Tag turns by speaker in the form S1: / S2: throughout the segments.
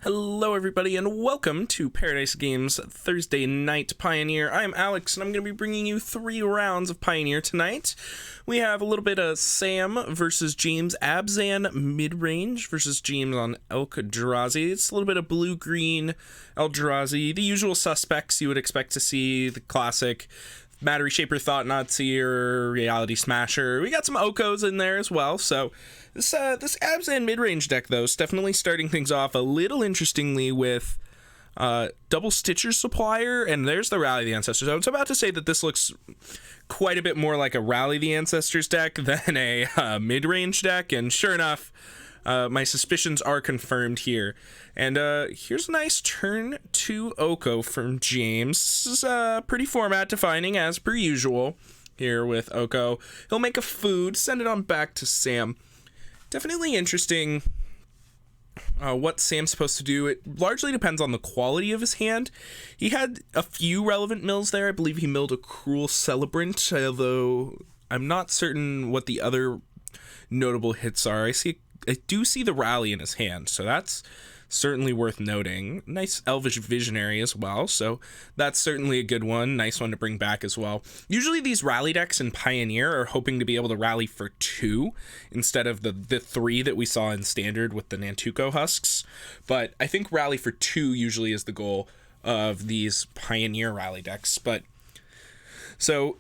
S1: Hello everybody and welcome to Paradise Games Thursday Night Pioneer. I'm Alex and I'm going to be bringing you 3 rounds of Pioneer tonight. We have a little bit of Sam versus James, Abzan mid-range versus James on Eldrazi. It's a little bit of blue-green Eldrazi, the usual suspects you would expect to see, the classic Battery Shaper, Thought Knot-Seer, Reality Smasher. We got some Okos in there as well, so this Abzan mid-range deck, though, is definitely starting things off a little interestingly with Double Stitcher Supplier, and there's the Rally the Ancestors. I was about to say that this looks quite a bit more like a Rally the Ancestors deck than a mid-range deck, and sure enough, my suspicions are confirmed here. And here's a nice turn 2 Oko from James. This is pretty format defining as per usual here with Oko. He'll make a food, send it on back to Sam. Definitely interesting what Sam's supposed to do. It largely depends on the quality of his hand. He had a few relevant mills there. I believe he milled a Cruel Celebrant, although I'm not certain what the other notable hits are. I do see the Rally in his hand, so that's certainly worth noting. Nice Elvish Visionary as well, so that's certainly a good one. Nice one to bring back as well. Usually these Rally decks in Pioneer are hoping to be able to rally for 2 instead of the 3 that we saw in Standard with the Nantuko Husks, but I think rally for 2 usually is the goal of these Pioneer Rally decks. But so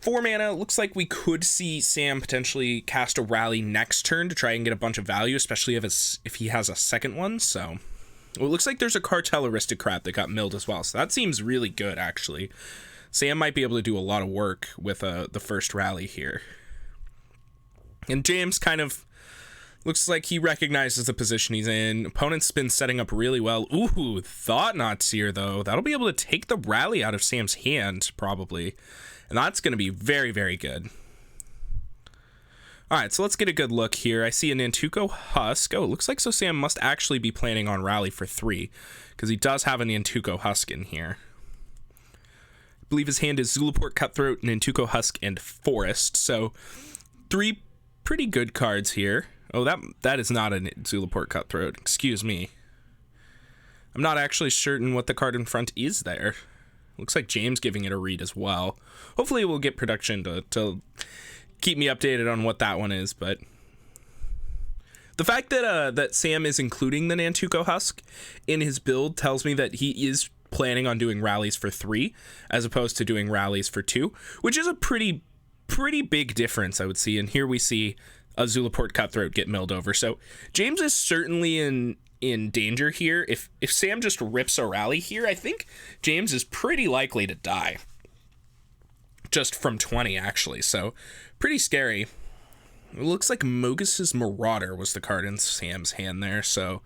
S1: 4 mana, looks like we could see Sam potentially cast a Rally next turn to try and get a bunch of value, especially if he has a second one. So well, it looks like there's a Cartel Aristocrat that got milled as well, so that seems really good actually. Sam might be able to do a lot of work with the first Rally here. And James kind of looks like he recognizes the position he's in. Opponent's been setting up really well. Ooh, Thought Knot-Seer though. That'll be able to take the Rally out of Sam's hand probably. And that's going to be very, very good. All right, so let's get a good look here. I see a Nantuko Husk. Oh, it looks like so Sam must actually be planning on Rally for 3, because he does have a Nantuko Husk in here. I believe his hand is Zulaport, Cutthroat, Nantuko Husk, and Forest. So 3 pretty good cards here. Oh, that is not a Zulaport Cutthroat. Excuse me. I'm not actually certain what the card in front is there. Looks like James giving it a read as well. Hopefully we'll get production to keep me updated on what that one is, but the fact that Sam is including the Nantuko Husk in his build tells me that he is planning on doing rallies for 3 as opposed to doing rallies for 2, which is a pretty big difference, I would see. And here we see a Zulaport Cutthroat get milled over. So James is certainly in danger here. If Sam just rips a Rally here, I think James is pretty likely to die. Just from 20, actually, so pretty scary. It looks like Mogus's Marauder was the card in Sam's hand there, so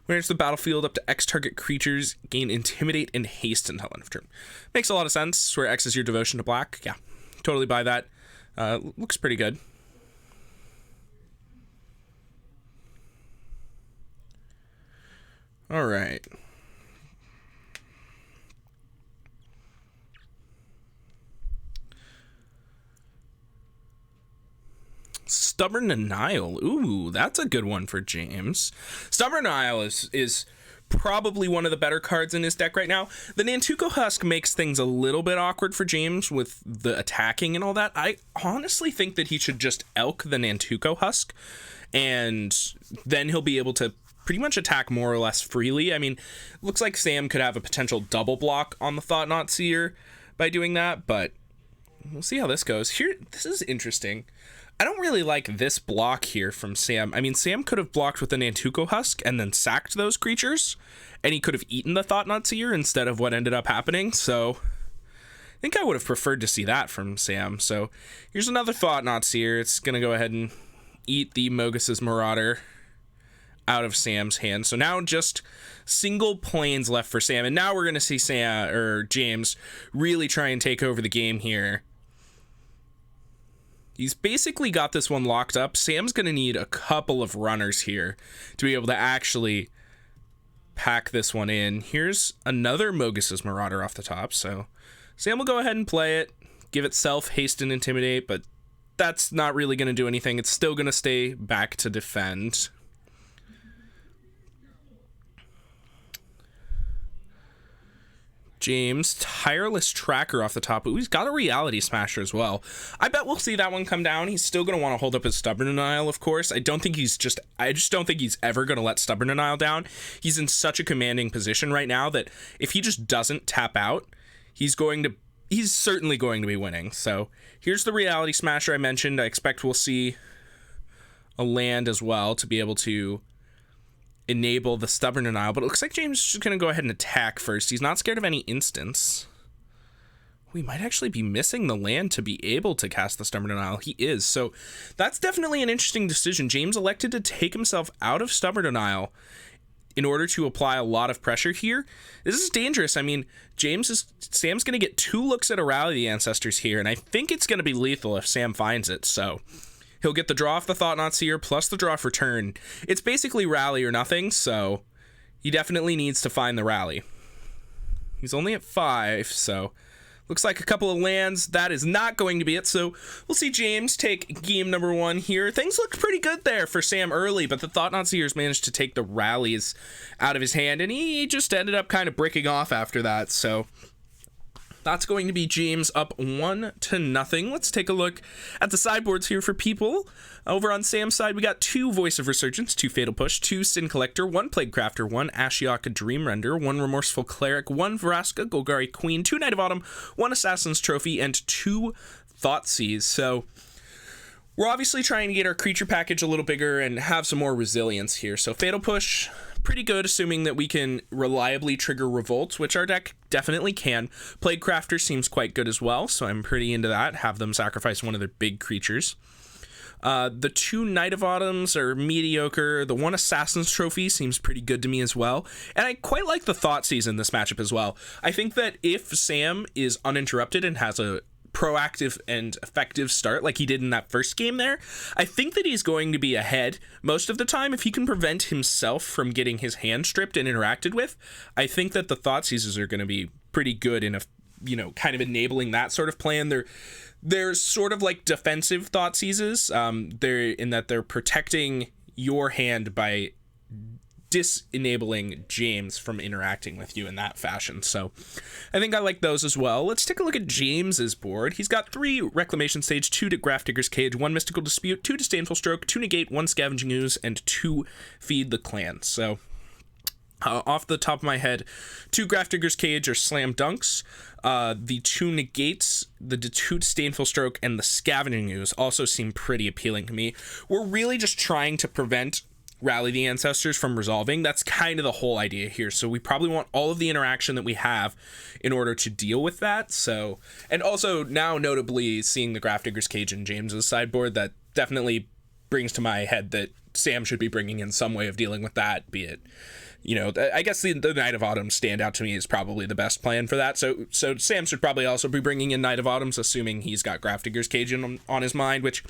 S1: when it's the battlefield, up to X target creatures gain Intimidate and Haste until end of turn. Makes a lot of sense, where X is your devotion to black. Yeah, totally buy that. Looks pretty good. All right. Stubborn Denial. Ooh, that's a good one for James. Stubborn Denial is probably one of the better cards in his deck right now. The Nantuko Husk makes things a little bit awkward for James with the attacking and all that. I honestly think that he should just Elk the Nantuko Husk, and then he'll be able to pretty much attack more or less freely. I mean, looks like Sam could have a potential double block on the Thought Knot-Seer by doing that, but we'll see how this goes. Here, this is interesting. I don't really like this block here from Sam. I mean, Sam could have blocked with the Nantuko Husk and then sacked those creatures, and he could have eaten the Thought Knot-Seer instead of what ended up happening, so I think I would have preferred to see that from Sam. So here's another Thought Knot-Seer. It's going to go ahead and eat the Mogus's Marauder out of Sam's hand. So now just single planes left for Sam, and now we're going to see James really try and take over the game here. He's basically got this one locked up. Sam's going to need a couple of runners here to be able to actually pack this one in. Here's another Mogus's Marauder off the top. So Sam will go ahead and play it, give itself Haste and Intimidate, but that's not really going to do anything. It's still going to stay back to defend. James, Tireless Tracker off the top. Ooh, he's got a Reality Smasher as well. I bet we'll see that one come down. He's still going to want to hold up his Stubborn Denial, of course. I just don't think he's ever going to let Stubborn Denial down. He's in such a commanding position right now that if he just doesn't tap out, he's certainly going to be winning. So here's the Reality Smasher I mentioned. I expect we'll see a land as well to be able to enable the Stubborn Denial, but it looks like James is just going to go ahead and attack first. He's not scared of any instants. We might actually be missing the land to be able to cast the Stubborn Denial. He is, so that's definitely an interesting decision. James elected to take himself out of Stubborn Denial in order to apply a lot of pressure here. This is dangerous. I mean, Sam's going to get 2 looks at a Rally the Ancestors here, and I think it's going to be lethal if Sam finds it, so he'll get the draw off the Thought-Knot Seer plus the draw for turn. It's basically Rally or nothing, so he definitely needs to find the Rally. He's only at 5, so looks like a couple of lands. That is not going to be it, so we'll see James take game number 1 here. Things looked pretty good there for Sam early, but the Thought-Knot Seers managed to take the Rallies out of his hand, and he just ended up kind of bricking off after that, so that's going to be James up 1-0. Let's take a look at the sideboards here for people. Over on Sam's side, we got 2 Voice of Resurgence, 2 Fatal Push, 2 Sin Collector, 1 Plague Crafter, 1 Ashiok Dreamrender, 1 Remorseful Cleric, 1 Vraska Golgari Queen, 2 Knight of Autumn, 1 Assassin's Trophy, and 2 Thoughtseize. So we're obviously trying to get our creature package a little bigger and have some more resilience here. So Fatal Push, pretty good, assuming that we can reliably trigger Revolts, which our deck definitely can. Plague Crafter seems quite good as well, so I'm pretty into that. Have them sacrifice one of their big creatures. The 2 Knight of Autumns are mediocre. The 1 Assassin's Trophy seems pretty good to me as well. And I quite like the Thoughtseize in this matchup as well. I think that if Sam is uninterrupted and has a proactive and effective start like he did in that first game there, I think that he's going to be ahead most of the time. If he can prevent himself from getting his hand stripped and interacted with, I think that the Thoughtseizes are going to be pretty good in kind of enabling that sort of plan. They're sort of like defensive Thoughtseizes. They're protecting your hand by disenabling James from interacting with you in that fashion. So I think I like those as well. Let's take a look at James's board. He's got 3 Reclamation Stage, 2 Grafdigger's Cage, 1 Mystical Dispute, 2 Disdainful Stroke, 2 Negate, 1 Scavenging Ooze, and 2 Feed the Clan. So off the top of my head, 2 Grafdigger's Cage are slam dunks. The 2 Negates, the 2 Disdainful Stroke, and the Scavenging Ooze also seem pretty appealing to me. We're really just trying to prevent Rally the Ancestors from resolving. That's kind of the whole idea here. So we probably want all of the interaction that we have in order to deal with that. So, and also now notably seeing the Grafdigger's Cage in James's sideboard, that definitely brings to my head that Sam should be bringing in some way of dealing with that, be it, I guess the Knight of Autumn stand out to me is probably the best plan for that. So Sam should probably also be bringing in Knight of Autumns, assuming he's got Grafdigger's Cage on his mind, which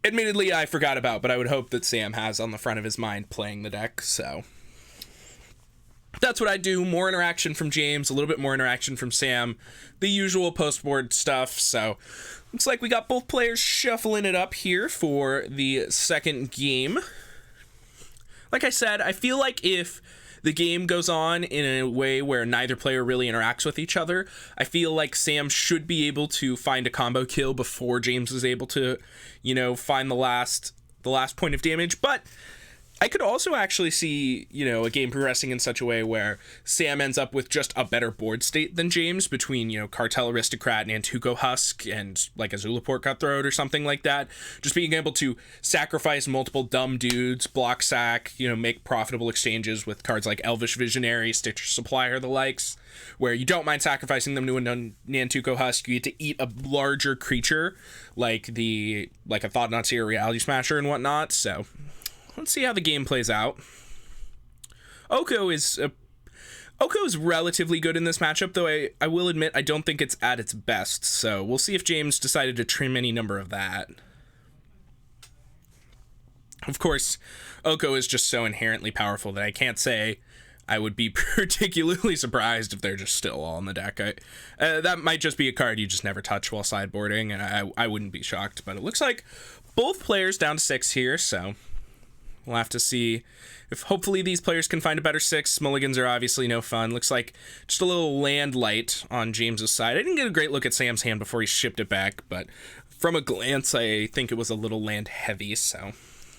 S1: admittedly I forgot about, but I would hope that Sam has on the front of his mind playing the deck. So that's what I do. More interaction from James, a little bit more interaction from Sam, the usual post-board stuff. So looks like we got both players shuffling it up here for the second game. Like I said, I feel like if the game goes on in a way where neither player really interacts with each other, I feel like Sam should be able to find a combo kill before James is able to, find the last point of damage. But I could also actually see, a game progressing in such a way where Sam ends up with just a better board state than James between, Cartel Aristocrat and Antuco Husk and like a Zulaport Cutthroat or something like that. Just being able to sacrifice multiple dumb dudes, block sack, make profitable exchanges with cards like Elvish Visionary, Stitcher Supply, or the likes, where you don't mind sacrificing them to a Nantuko Husk. You get to eat a larger creature like a Thought-Knot Seer, Reality Smasher, and whatnot. So let's see how the game plays out. Oko is relatively good in this matchup, though I will admit I don't think it's at its best, so we'll see if James decided to trim any number of that. Of course, Oko is just so inherently powerful that I can't say I would be particularly surprised if they're just still all in the deck. That might just be a card you just never touch while sideboarding, and I wouldn't be shocked, but it looks like both players down to 6 here, so We'll have to see if hopefully these players can find a better 6. Mulligans are obviously no fun. Looks like just a little land light on James's side. I didn't get a great look at Sam's hand before he shipped it back, but from a glance, I think it was a little land heavy, so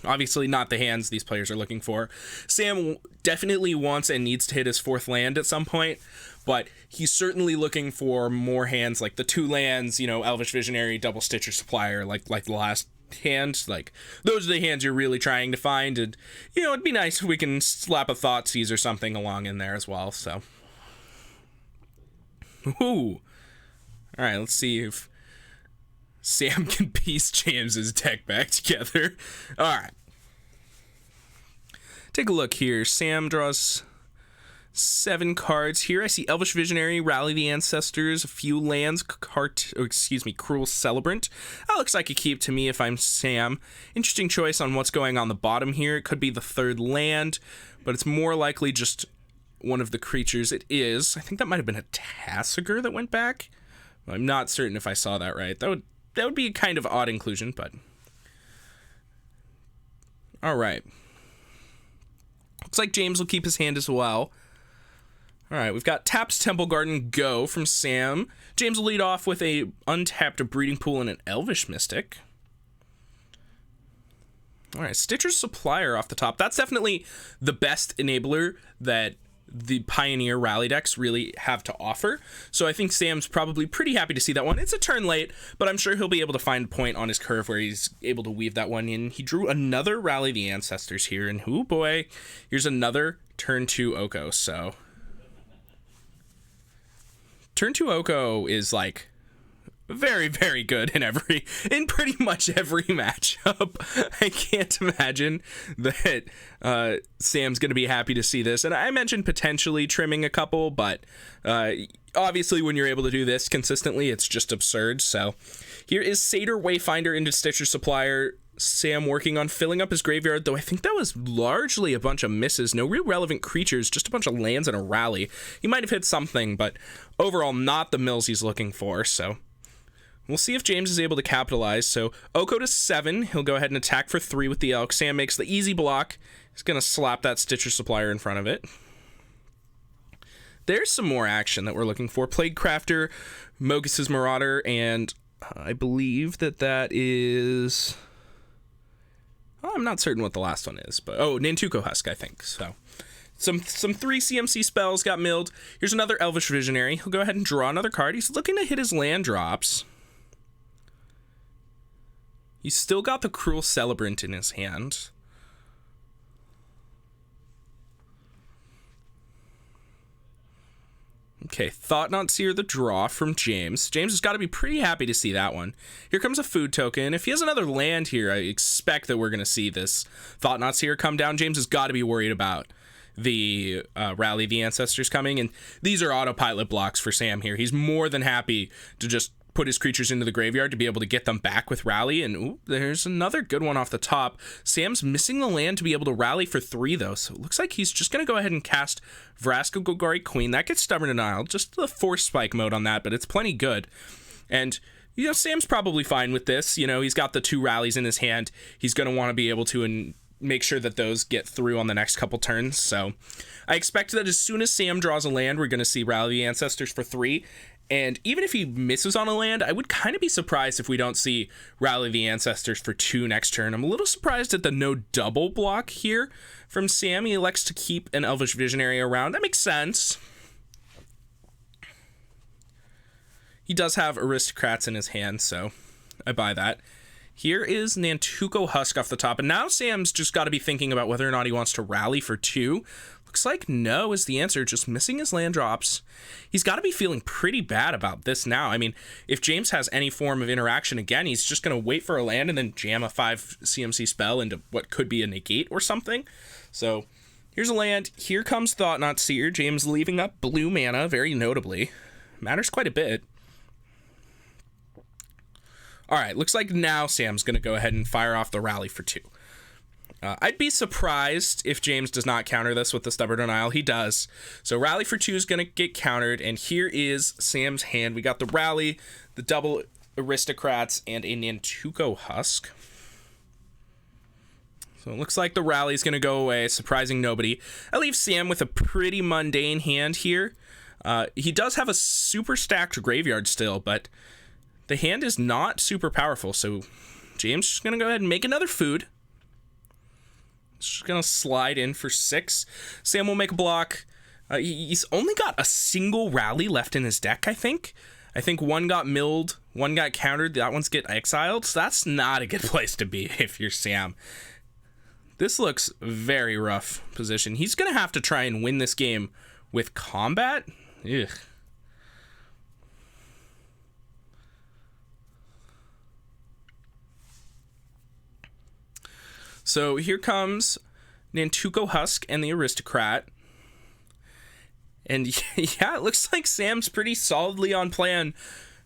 S1: obviously not the hands these players are looking for. Sam definitely wants and needs to hit his 4th land at some point, but he's certainly looking for more hands, like the 2 lands, Elvish Visionary, Double Stitcher Supplier, like the last hand. Like, those are the hands you're really trying to find, and, it'd be nice if we can slap a Thoughtseize or something along in there as well, so. Ooh. Alright, let's see if Sam can piece James's deck back together. Alright. Take a look here. Sam draws 7 cards here. I see Elvish Visionary, Rally the Ancestors, a few lands, Cruel Celebrant. That looks like a keep to me if I'm Sam. Interesting choice on what's going on the bottom here. It could be the 3rd land, but it's more likely just one of the creatures. It is. I think that might have been a Tassiger that went back. I'm not certain if I saw that right. That would be a kind of odd inclusion, but all right. Looks like James will keep his hand as well. All right, we've got Taps Temple Garden Go from Sam. James will lead off with a untapped Breeding Pool and an Elvish Mystic. All right, Stitcher's Supplier off the top. That's definitely the best enabler that the Pioneer rally decks really have to offer. So I think Sam's probably pretty happy to see that one. It's a turn late, but I'm sure he'll be able to find a point on his curve where he's able to weave that one in. He drew another Rally the Ancestors here, and oh boy, here's another turn 2 Oko. So turn 2 Oko is like very, very good in pretty much every matchup. I can't imagine that Sam's going to be happy to see this. And I mentioned potentially trimming a couple, but obviously when you're able to do this consistently, it's just absurd. So here is Satyr Wayfinder into Stitcher Supplier. Sam working on filling up his graveyard, though I think that was largely a bunch of misses. No real relevant creatures, just a bunch of lands and a rally. He might have hit something, but overall not the mills he's looking for, so we'll see if James is able to capitalize. So Oko to 7. He'll go ahead and attack for 3 with the Elk. Sam makes the easy block. He's going to slap that Stitcher Supplier in front of it. There's some more action that we're looking for. Plague Crafter, Mogus's Marauder, and I believe that is... Oh, I'm not certain what the last one is, but... Oh, Nantuko Husk, I think. So some 3 CMC spells got milled. Here's another Elvish Visionary. He'll go ahead and draw another card. He's looking to hit his land drops. He's still got the Cruel Celebrant in his hand. Okay, Thought-Knot Seer the draw from James. James has got to be pretty happy to see that one. Here comes a food token. If he has another land here, I expect that we're going to see this Thought-Knot Seer come down. James has got to be worried about the Rally the Ancestors coming, and these are autopilot blocks for Sam here. He's more than happy to just put his creatures into the graveyard to be able to get them back with Rally, and ooh, there's another good one off the top. Sam's missing the land to be able to rally for 3, though, so it looks like he's just going to go ahead and cast Vraska Golgari Queen. That gets Stubborn Denial, just the Force Spike mode on that, but it's plenty good. And Sam's probably fine with this. He's got the 2 rallies in his hand. He's going to want to be able to make sure that those get through on the next couple turns, so I expect that as soon as Sam draws a land, we're going to see Rally the Ancestors for 3. And even if he misses on a land, I would kind of be surprised if we don't see Rally the Ancestors for 2 next turn. I'm a little surprised at the no double block here from Sam. He elects to keep an Elvish Visionary around. That makes sense. He does have Aristocrats in his hand, so I buy that. Here is Nantuko Husk off the top, and now Sam's just got to be thinking about whether or not he wants to rally for 2. Looks like no is the answer, just missing his land drops. He's got to be feeling pretty bad about this now. I mean, if James has any form of interaction again, he's just going to wait for a land and then jam a 5 CMC spell into what could be a negate or something. So here's a land. Here comes Thought-Knot Seer. James leaving up blue mana, very notably. Matters quite a bit. All right, looks like now Sam's going to go ahead and fire off the rally for 2. I'd be surprised if James does not counter this with the Stubborn Denial. He does. So Rally for 2 is going to get countered, and here is Sam's hand. We got the Rally, the double Aristocrats, and a Nantuko Husk. So So it looks like the rally's going to go away, surprising nobody. That leaves Sam with a pretty mundane hand here. He does have a super stacked graveyard still, but the hand is not super powerful. So James is going to go ahead and make another food. Just going to slide in for 6. Sam will make a block. He's only got a single rally left in his deck, I think. I think one got milled, one got countered, that one's get exiled. So that's not a good place to be if you're Sam. This looks very rough position. He's going to have to try and win this game with combat. Ugh. So here comes Nantuko Husk and the Aristocrat. And yeah, it looks like Sam's pretty solidly on plan.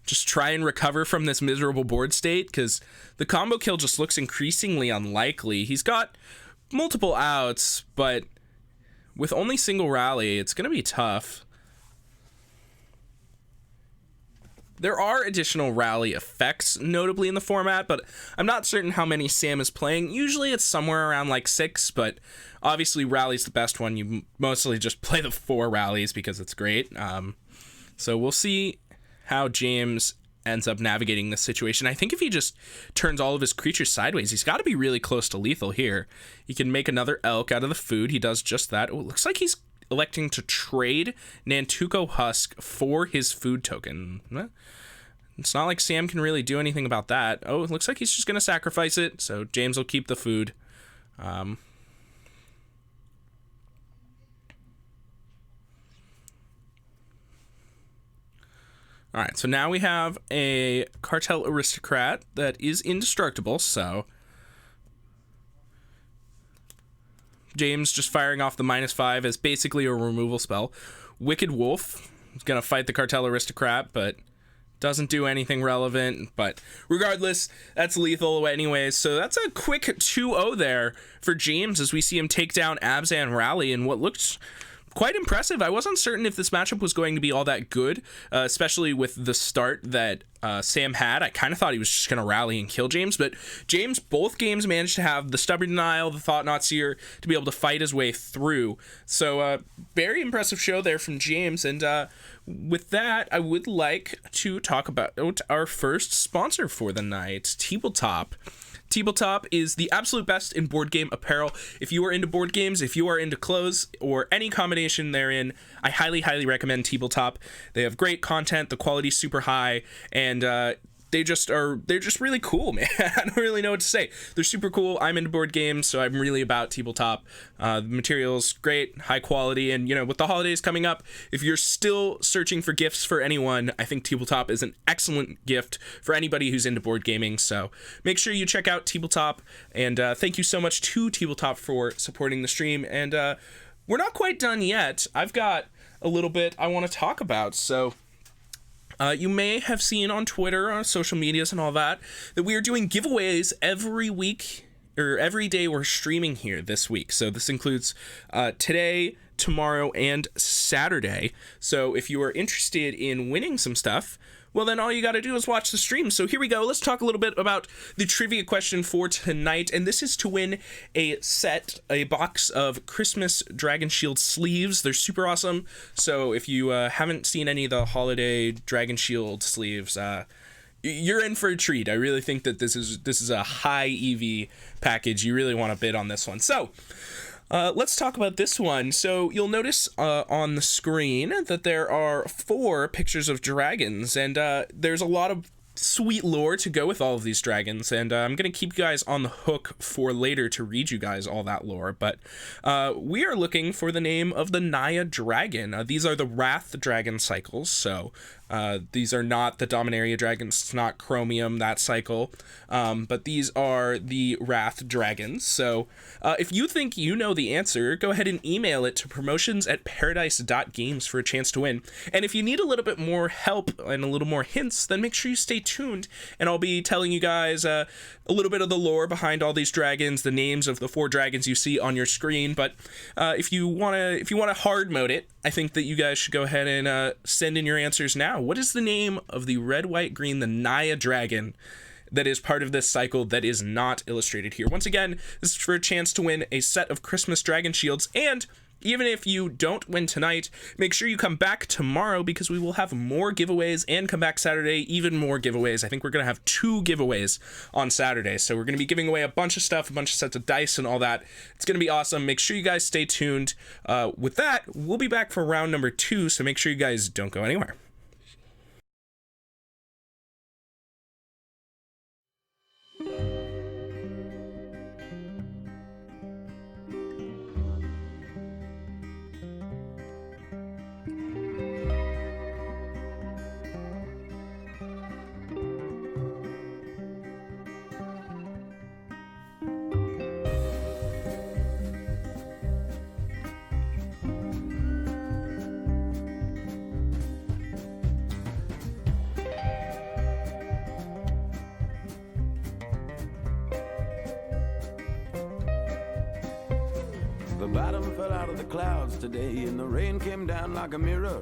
S1: Just try and recover from this miserable board state, because the combo kill just looks increasingly unlikely. He's got multiple outs, but with only single rally, it's going to be tough. There are additional rally effects, notably in the format, but I'm not certain how many Sam is playing. Usually it's somewhere around like 6, but obviously rally's the best one. You mostly just play the 4 rallies because it's great. So we'll see how James ends up navigating this situation. I think if he just turns all of his creatures sideways, he's got to be really close to lethal here. He can make another elk out of the food. He does just that. Oh, it looks like he's electing to trade Nantuko Husk for his food token. It's not like Sam can really do anything about that. Oh, it looks like he's just going to sacrifice it, so James will keep the food. All right, so now we have a Cartel Aristocrat that is indestructible, so James just firing off the -5 as basically a removal spell. Wicked Wolf is going to fight the Cartel Aristocrat, but doesn't do anything relevant. But regardless, that's lethal anyways. So that's a quick 2-0 there for James as we see him take down Abzan Rally in what looked quite impressive. I wasn't certain if this matchup was going to be all that good, especially with the start that Sam had. I kind of thought he was just going to rally and kill James, but James, both games, managed to have the Stubborn Denial, the Thought Not Seer, to be able to fight his way through. So very impressive show there from James, and with that, I would like to talk about our first sponsor for the night, Tabletop. Tabletop is the absolute best in board game apparel. If you are into board games, if you are into clothes, or any combination therein, I highly, highly recommend Tabletop. They have great content, the quality's super high, and they're just really cool, man. I don't really know what to say. They're super cool. I'm into board games, so I'm really about Tabletop. The material's great, high quality, and with the holidays coming up, if you're still searching for gifts for anyone, I think Tabletop is an excellent gift for anybody who's into board gaming. So make sure you check out Tabletop, and thank you so much to Tabletop for supporting the stream. And we're not quite done yet. I've got a little bit I want to talk about. So you may have seen on Twitter, on social medias and all that we are doing giveaways every week, or every day we're streaming here this week. So this includes today, tomorrow, and Saturday. So if you are interested in winning some stuff, well, then all you got to do is watch the stream. So here we go. Let's talk a little bit about the trivia question for tonight. And this is to win a box of Christmas Dragon Shield sleeves. They're super awesome. So if you haven't seen any of the holiday Dragon Shield sleeves, you're in for a treat. I really think that this is a high EV package. You really want to bid on this one. So let's talk about this one. So you'll notice on the screen that there are 4 pictures of dragons, and there's a lot of sweet lore to go with all of these dragons, and I'm going to keep you guys on the hook for later to read you guys all that lore, but we are looking for the name of the Naya dragon. These are the Wrath dragon cycles, so these are not the Dominaria dragons, it's not Chromium, that cycle, but these are the Wrath dragons. So if you think you know the answer, go ahead and email it to promotions@paradise.games for a chance to win. And if you need a little bit more help and a little more hints, then make sure you stay tuned, and I'll be telling you guys a little bit of the lore behind all these dragons, the names of the 4 dragons you see on your screen. But if you want to hard mode it, I think that you guys should go ahead and send in your answers now. What is the name of the red, white, green, the Naya dragon? that is part of this cycle that is not illustrated here. Once again, this is for a chance to win a set of Christmas Dragon Shields, and even if you don't win tonight, make sure you come back tomorrow because we will have more giveaways, and come back Saturday, even more giveaways. I think we're going to have 2 giveaways on Saturday. So we're going to be giving away a bunch of stuff, a bunch of sets of dice and all that. It's going to be awesome. Make sure you guys stay tuned. With that, we'll be back for round number 2, so make sure you guys don't go anywhere.
S2: The bottom fell out of the clouds today, and the rain came down like a mirror.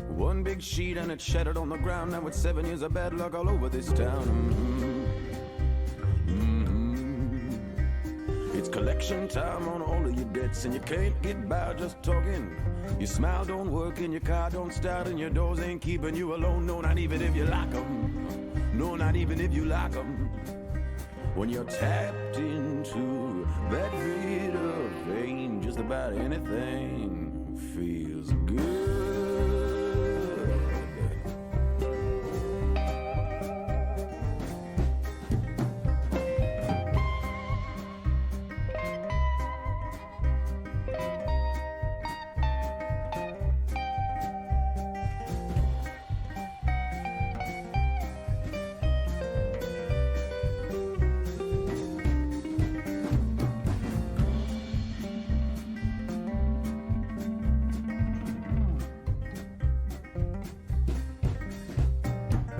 S2: One big sheet and it shattered on the ground. Now it's 7 years of bad luck all over this town. It's collection time on all of your debts, and you can't get by just talking. Your smile don't work and your car don't start, and your doors ain't keeping you alone. No, not even if you lock them. No, not even if you lock them. When you're tapped into that bitter vein, just about anything feels good.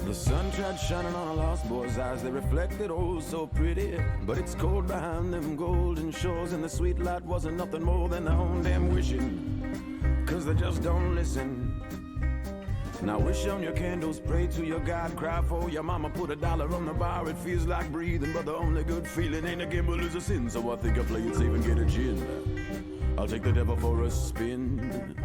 S2: The sun tried shining on a lost boy's eyes. They reflected oh so pretty, but it's cold behind them golden shores, and the sweet light wasn't nothing more than their own damn wishing, 'cause they just don't listen. Now wish on your candles, pray to your God, cry for your mama, put $1 on the bar. It feels like breathing, but the only good feeling ain't a gamble is a sin. So I think I'll play it safe and get a gin. I'll take the devil for a spin.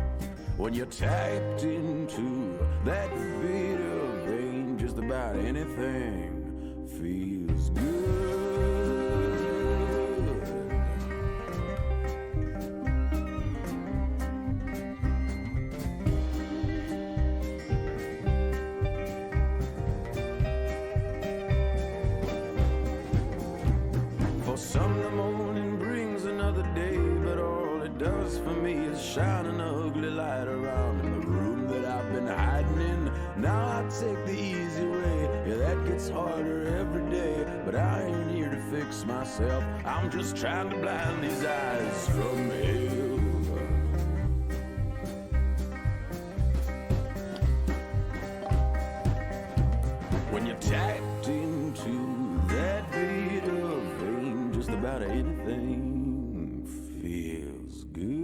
S2: When you're tapped into that bitter vein, just about anything feels good. For some the morning brings another day, but all it does for me is shine an ugly light around in the room that I've been hiding in. Now I take the easy way, yeah, that gets harder every day, but I ain't here to fix myself. I'm just trying to blind these eyes from hell. When you're tapped into that bitter vein, just about anything feels good.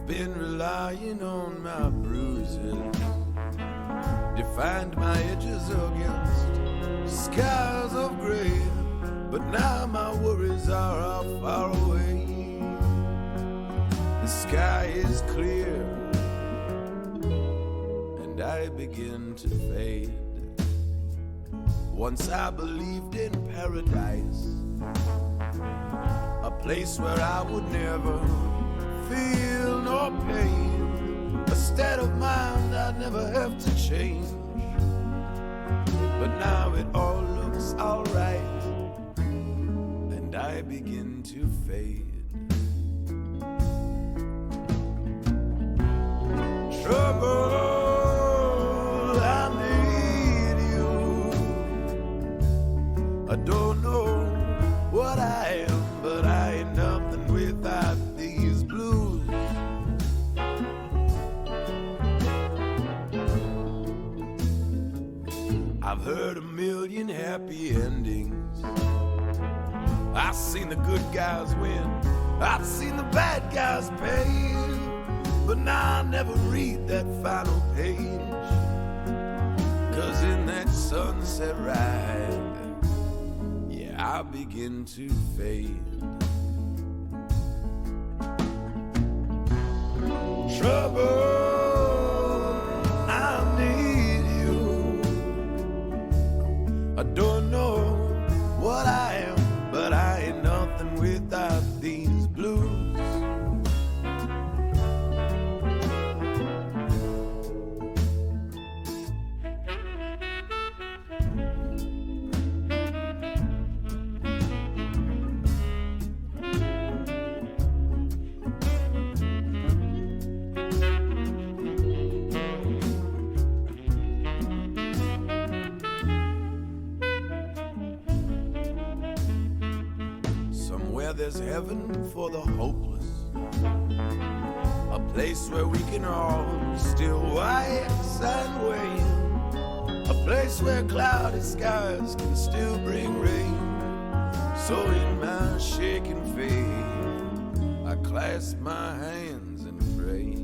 S2: I've been relying on my bruises, defined my edges against skies of gray. But now my worries are how far away. The sky is clear, and I begin to fade. Once I believed in paradise, a place where I would never feel no pain, a state of mind I'd never have to change. But now it all looks alright, and I begin to fade. Trouble, I need you. I don't know what I am, but I ain't nothing without these blues. I've heard a million happy endings. I've seen the good guys win, I've seen the bad guys pay. But now I never read that final page, 'cause in that sunset ride, yeah, I begin to fade. Trouble, I need you. I don't know what I am, but I ain't nothing without these blues. There's heaven for the hopeless, a place where we can all still wax and wane, a place where cloudy skies can still bring rain. So in my shaking faith, I clasp my hands and pray.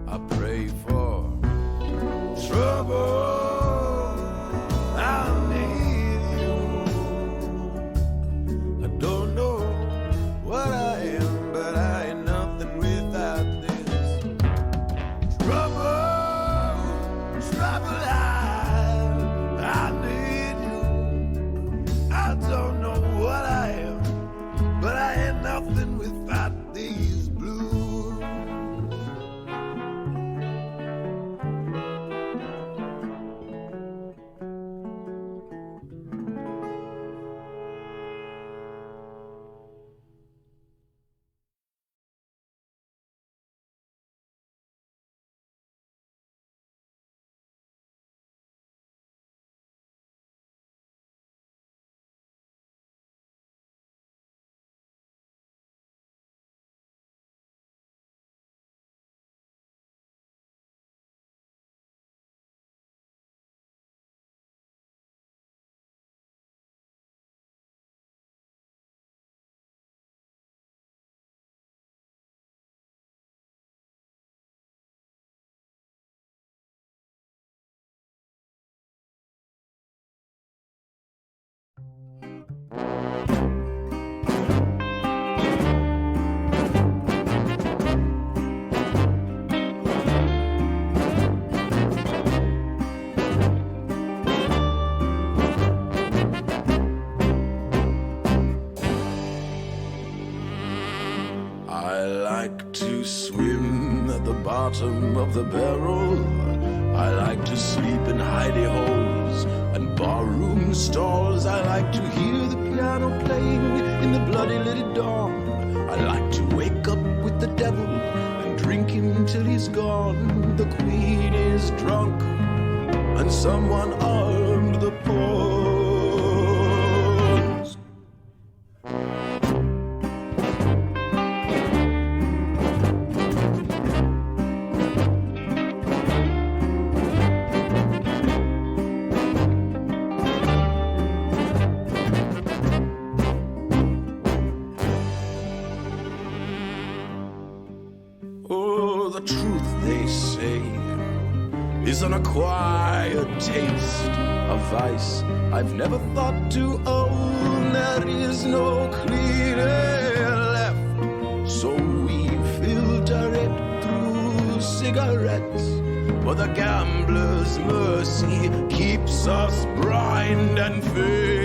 S2: I pray for trouble. Bottom of the barrel. I like to sleep in hidey holes and barroom stalls. I like to hear the piano playing in the bloody little dawn. I like to wake up with the devil and drink him till he's gone. The queen is drunk and someone armed the pawns. Oh, the truth they say is an acquired taste, a vice I've never thought to own. There is no cleaner left, so we filter it through cigarettes. For the gambler's mercy keeps us blind and fade.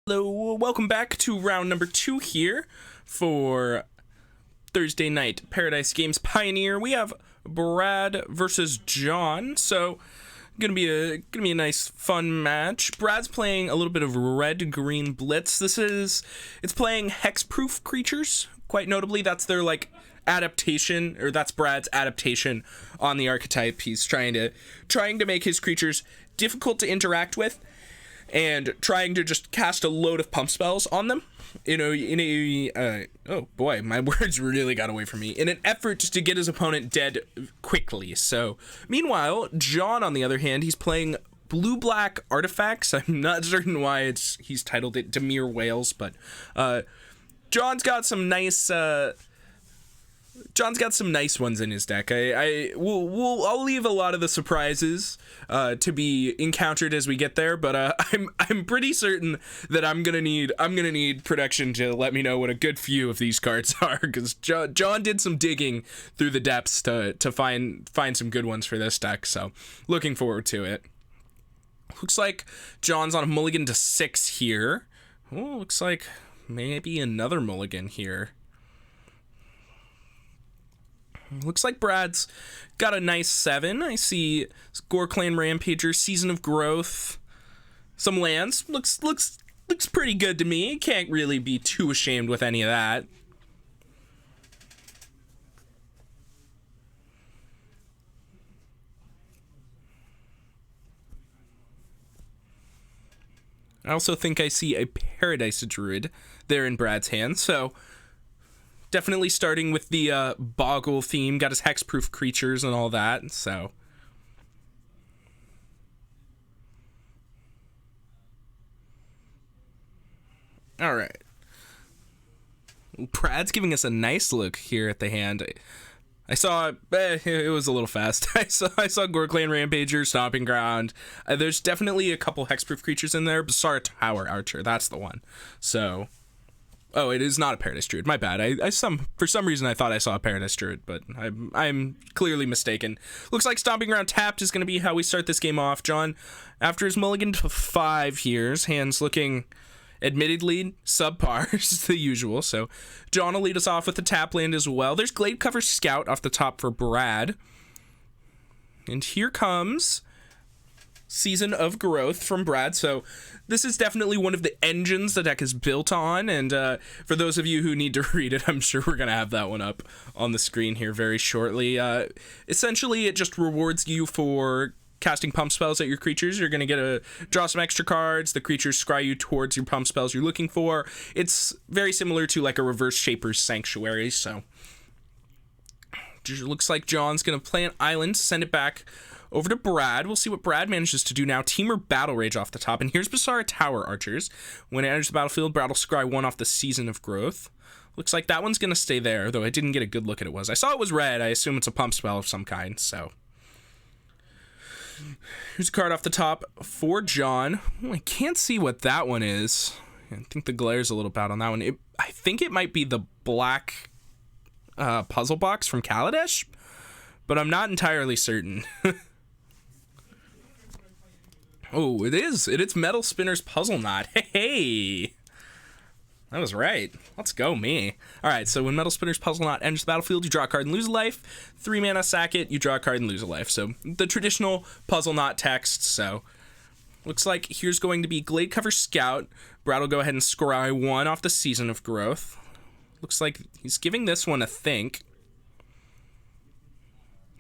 S1: Hello, welcome back to round number 2 here for Thursday Night Paradise Games Pioneer. We have Brad versus John, so gonna be a nice fun match. Brad's playing a little bit of red-green blitz. It's playing hexproof creatures. Quite notably, that's their adaptation, or that's Brad's adaptation on the archetype. He's trying to make his creatures difficult to interact with, and trying to just cast a load of pump spells on them, oh boy, my words really got away from me, in an effort to get his opponent dead quickly. So, meanwhile, John, on the other hand, he's playing blue-black artifacts. I'm not certain why he's titled it Demir Whales, but John's got some nice ones in his deck. I'll leave a lot of the surprises to be encountered as we get there, but I'm pretty certain that I'm gonna need production to let me know what a good few of these cards are, because John did some digging through the depths to find some good ones for this deck. So looking forward to it. Looks like John's on a mulligan to 6 here. Oh, looks like maybe another mulligan here. Looks like Brad's got a nice 7. I see Gore Clan Rampager, Season of Growth, some lands. Looks pretty good to me. Can't really be too ashamed with any of that. I also think I see a Paradise Druid there in Brad's hand, so definitely starting with the Boggle theme. Got his hexproof creatures and all that, so. All right. Brad's giving us a nice look here at the hand. I saw it was a little fast. I saw Gore Clan Rampager, Stomping Ground. There's definitely a couple hexproof creatures in there. Bizarre Tower Archer, that's the one. So. Oh, it is not a Paradise Druid. My bad. For some reason I thought I saw a Paradise Druid, but I'm clearly mistaken. Looks like Stomping Ground tapped is going to be how we start this game off. John, after his mulligan to 5 here, his hand's looking admittedly subpar, as the usual. So John will lead us off with the tap land as well. There's Gladecover Scout off the top for Brad. And here comes Season of Growth from Brad. So this is definitely one of the engines the deck is built on, and for those of you who need to read it, I'm sure we're going to have that one up on the screen here very shortly. Essentially, it just rewards you for casting pump spells at your creatures. You're going to draw some extra cards. The creatures scry you towards your pump spells you're looking for. It's very similar to like a Reverse Shaper's Sanctuary, so it looks like John's going to play an island, send it back over to Brad. We'll see what Brad manages to do now. Temur Battle Rage off the top. And here's Bizarre Tower Archers. When it enters the battlefield, Brad will scry 1 off the Season of Growth. Looks like that one's going to stay there, though I didn't get a good look at it. I saw it was red. I assume it's a pump spell of some kind, so. Here's a card off the top for John. I can't see what that one is. I think the glare's a little bad on that one. I think it might be the black puzzle box from Kaladesh, but I'm not entirely certain. Oh, it is. It's Metal Spinner's Puzzle Knot. Hey! I was right. Let's go, me. Alright, so when Metal Spinner's Puzzle Knot enters the battlefield, you draw a card and lose a life. 3 mana, sack it, you draw a card and lose a life. So, the traditional Puzzle Knot text, so. Looks like here's going to be Gladecover Scout. Brad will go ahead and scry 1 off the Season of Growth. Looks like he's giving this one a think.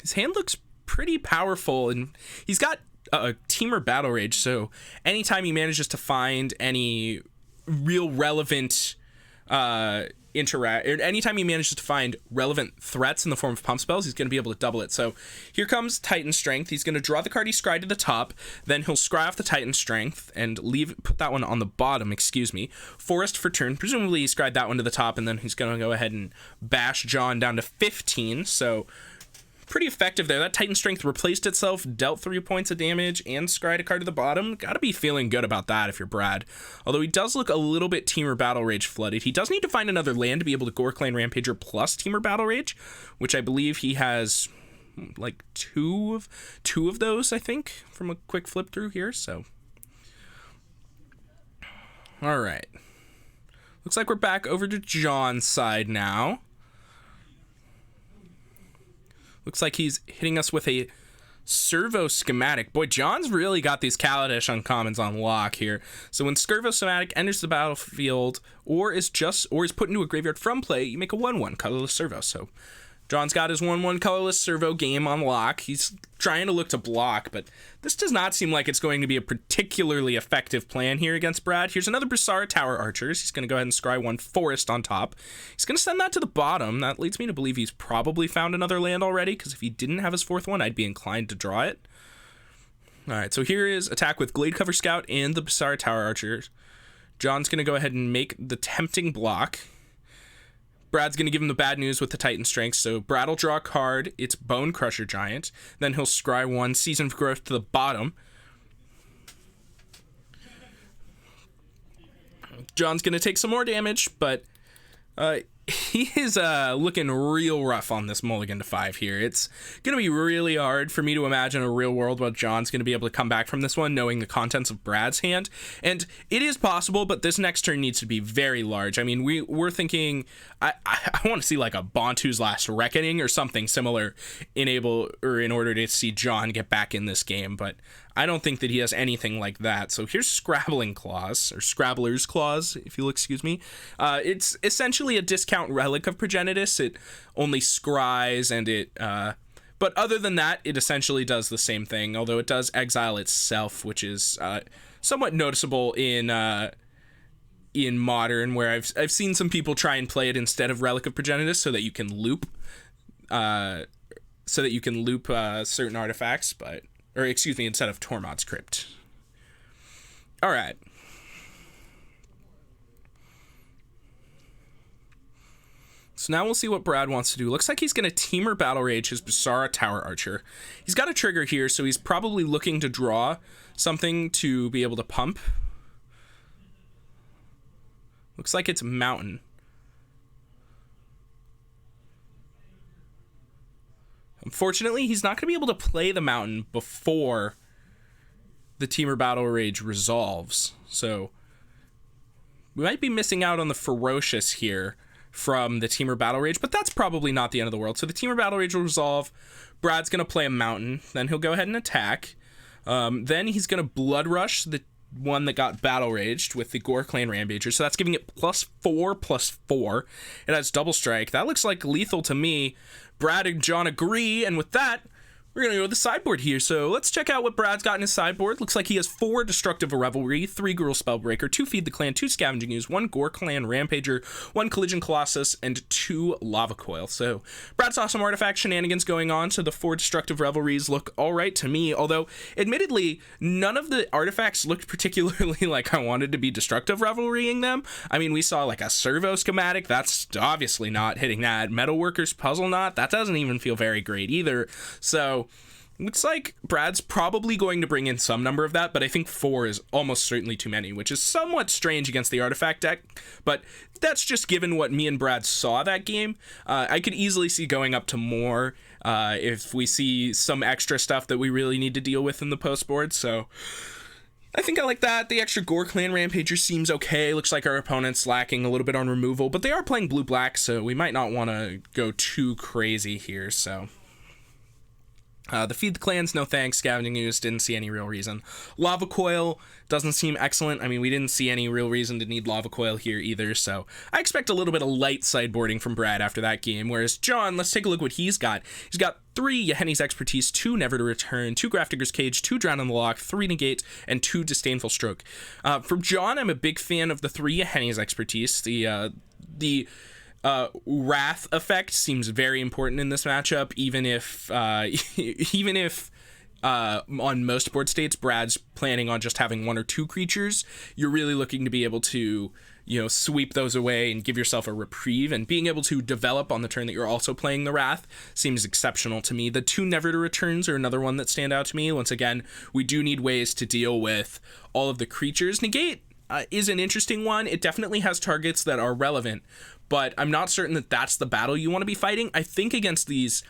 S1: His hand looks pretty powerful, and he's got a Temur Battle Rage, so anytime he manages to find any real relevant anytime he manages to find relevant threats in the form of pump spells, he's going to be able to double it. So here comes Titan Strength. He's going to draw the card he scried to the top, then he'll scry off the Titan Strength and put that one on the bottom, Forest for turn. Presumably he scried that one to the top, and then he's going to go ahead and bash John down to 15, so pretty effective there. That Titan Strength replaced itself, dealt 3 points of damage, and scryed a card to the bottom. Gotta be feeling good about that if you're Brad. Although he does look a little bit Teamer Battle Rage flooded. He does need to find another land to be able to Gore Clan Rampager plus Teamer Battle Rage, which I believe he has like two of those, I think, from a quick flip through here. So, all right. Looks like we're back over to John's side now. Looks like he's hitting us with a Servo Schematic. Boy, John's really got these Kaladesh uncommons on lock here. So when Servo Schematic enters the battlefield or is put into a graveyard from play, you make a 1/1 colorless Servo. So John's got his 1/1 colorless Servo game on lock. He's trying to look to block, but this does not seem like it's going to be a particularly effective plan here against Brad. Here's another Brasara Tower Archers. He's going to go ahead and scry one Forest on top. He's going to send that to the bottom. That leads me to believe he's probably found another land already, because if he didn't have his 4th one, I'd be inclined to draw it. All right, so here is attack with Glade Cover Scout and the Brasara Tower Archers. John's going to go ahead and make the tempting block. Brad's going to give him the bad news with the Titan Strength, so Brad will draw a card, it's Bone Crusher Giant, then he'll scry one Season of Growth to the bottom. John's going to take some more damage, but he is looking real rough on this mulligan to 5 here. It's going to be really hard for me to imagine a real world where John's going to be able to come back from this one knowing the contents of Brad's hand. And it is possible, but this next turn needs to be very large. I mean, we're thinking, I want to see like a Bantu's Last Reckoning or something similar in order to see John get back in this game, but I don't think that he has anything like that. So here's Scrabbling Claws, or Scrabbler's Claws, if you'll excuse me. It's essentially a discount relic of Progenitus. It only scries, and but other than that, it essentially does the same thing, although it does exile itself, which is somewhat noticeable in Modern, where I've seen some people try and play it instead of Relic of Progenitus so that you can loop certain artifacts, instead of Tormod's Crypt. All right. So now we'll see what Brad wants to do. Looks like he's going to Teamer Battle Rage his Brasara Tower Archer. He's got a trigger here, so he's probably looking to draw something to be able to pump. Looks like it's Mountain. Unfortunately, he's not going to be able to play the Mountain before the Teamer Battle Rage resolves. So we might be missing out on the Ferocious here from the Teamer Battle Rage, but that's probably not the end of the world. So the Teamer Battle Rage will resolve. Brad's going to play a Mountain. Then he'll go ahead and attack. Then he's going to Blood Rush the one that got Battle Raged with the Gore Clan Rampager. So that's giving it +4/+4. It has Double Strike. That looks like lethal to me. Brad and John agree, and with that, we're going to go to the sideboard here. So let's check out what Brad's got in his sideboard. Looks like he has 4 Destructive Revelry, 3 Gruul Spellbreaker, 2 Feed the Clan, 2 Scavenging Ooze, 1 Gore Clan Rampager, 1 Collision Colossus, and 2 Lava Coil. So Brad saw some artifact shenanigans going on, so the 4 Destructive Revelries look all right to me, although admittedly, none of the artifacts looked particularly like I wanted to be Destructive Revelrying them. I mean, we saw like a Servo Schematic, that's obviously not hitting that. Metalworker's Puzzle Knot, that doesn't even feel very great either. So looks like Brad's probably going to bring in some number of that, but I think 4 is almost certainly too many, which is somewhat strange against the artifact deck, but that's just given what me and Brad saw that game. I could easily see going up to more if we see some extra stuff that we really need to deal with in the post board, so I think I like that. The extra Gore Clan Rampager seems okay. Looks like our opponent's lacking a little bit on removal, but they are playing blue-black, so we might not want to go too crazy here, so the Feed the Clans, no thanks. Scavenging Ooze, didn't see any real reason. Lava Coil doesn't seem excellent. I mean, we didn't see any real reason to need Lava Coil here either, so I expect a little bit of light sideboarding from Brad after that game, whereas John, let's take a look what he's got. He's got 3 Yahenni's Expertise, 2 Never to Return, 2 Grafdigger's Cage, 2 Drown in the Lock, 3 Negate, and 2 Disdainful Stroke. From John, I'm a big fan of the 3 Yahenni's Expertise. The Wrath effect seems very important in this matchup, even if on most board states, Brad's planning on just having 1 or 2 creatures. You're really looking to be able to, sweep those away and give yourself a reprieve, and being able to develop on the turn that you're also playing the Wrath seems exceptional to me. The 2 Never to Returns are another one that stand out to me. Once again, we do need ways to deal with all of the creatures. Negate is an interesting one. It definitely has targets that are relevant, but I'm not certain that that's the battle you want to be fighting. I think against these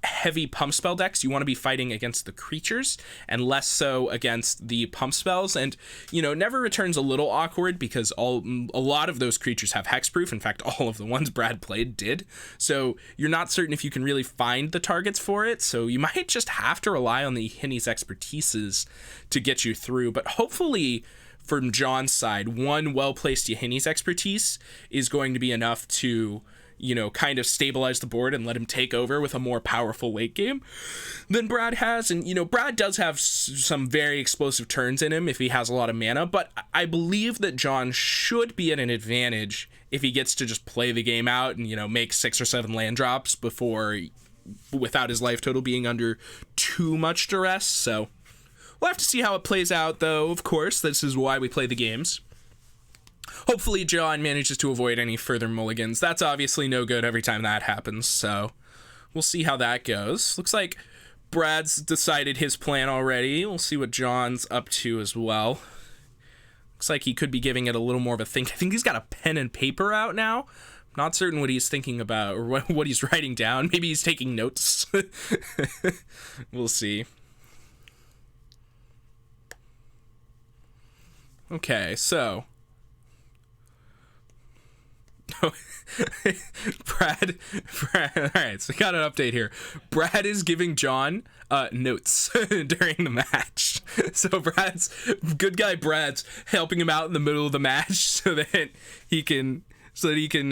S1: heavy pump spell decks, you want to be fighting against the creatures and less so against the pump spells. And, Never Return's a little awkward because a lot of those creatures have hexproof. In fact, all of the ones Brad played did. So you're not certain if you can really find the targets for it. So you might just have to rely on the Henny's expertises to get you through. But hopefully, from John's side, one well-placed Yahine's expertise is going to be enough to, kind of stabilize the board and let him take over with a more powerful late game than Brad has. And, Brad does have some very explosive turns in him if he has a lot of mana, but I believe that John should be at an advantage if he gets to just play the game out and, make 6 or 7 land drops without his life total being under too much duress. So we'll have to see how it plays out, though. Of course, this is why we play the games. Hopefully, John manages to avoid any further mulligans. That's obviously no good every time that happens, so we'll see how that goes. Looks like Brad's decided his plan already. We'll see what John's up to as well. Looks like he could be giving it a little more of a think. I think he's got a pen and paper out now. Not certain what he's thinking about or what he's writing down. Maybe he's taking notes. We'll see. Okay, so Brad, all right, so we got an update here. Brad is giving John notes during the match. So Brad's helping him out in the middle of the match so that he can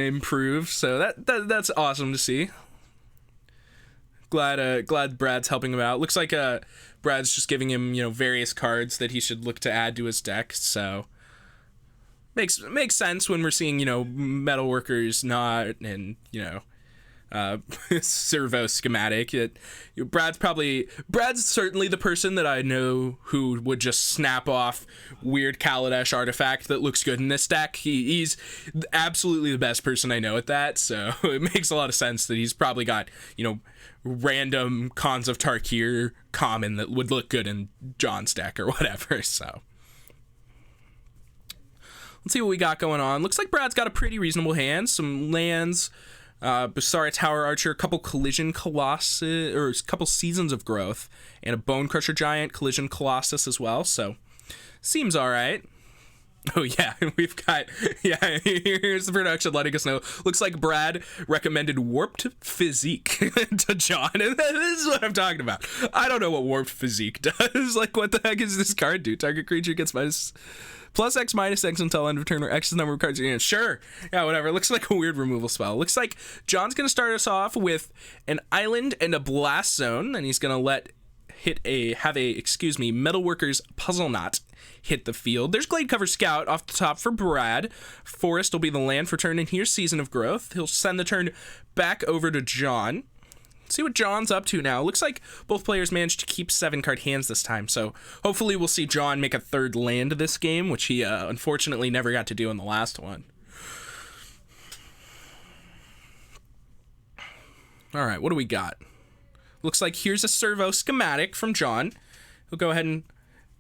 S1: improve. So that's awesome to see. Glad Brad's helping him out. Looks like Brad's just giving him, various cards that he should look to add to his deck. So makes sense when we're seeing, Metalworkers not and, servo schematic. Brad's certainly the person that I know who would just snap off weird Kaladesh artifact that looks good in this deck. He's absolutely the best person I know at that. So it makes a lot of sense that he's probably got, random Cons of Tarkir common that would look good in John's deck or whatever. So let's see what we got going on. Looks like Brad's got a pretty reasonable hand. Some lands, Basara Tower Archer, a couple Collision Colossus, or a couple Seasons of Growth, and a Bone Crusher Giant, Collision Colossus as well. So seems all right. Oh, yeah, here's the production letting us know. Looks like Brad recommended Warped Physique to John, and this is what I'm talking about. I don't know what Warped Physique does. Like, what the heck does this card do? Target creature gets +X -X until end of turn, or X's number of cards in your hand. Sure. Yeah, whatever. It looks like a weird removal spell. Looks like John's going to start us off with an island and a blast zone, and he's going to Metalworker's Puzzle Knot hit the field. There's Gladecover Scout off the top for Brad. Forest will be the land for turn, and here's Season of Growth. He'll send the turn back over to John. See what John's up to now. Looks like both players managed to keep 7-card hands this time, so hopefully we'll see John make a third land this game, which he unfortunately never got to do in the last one. All right, what do we got? Looks like here's a servo schematic from John. He'll go ahead and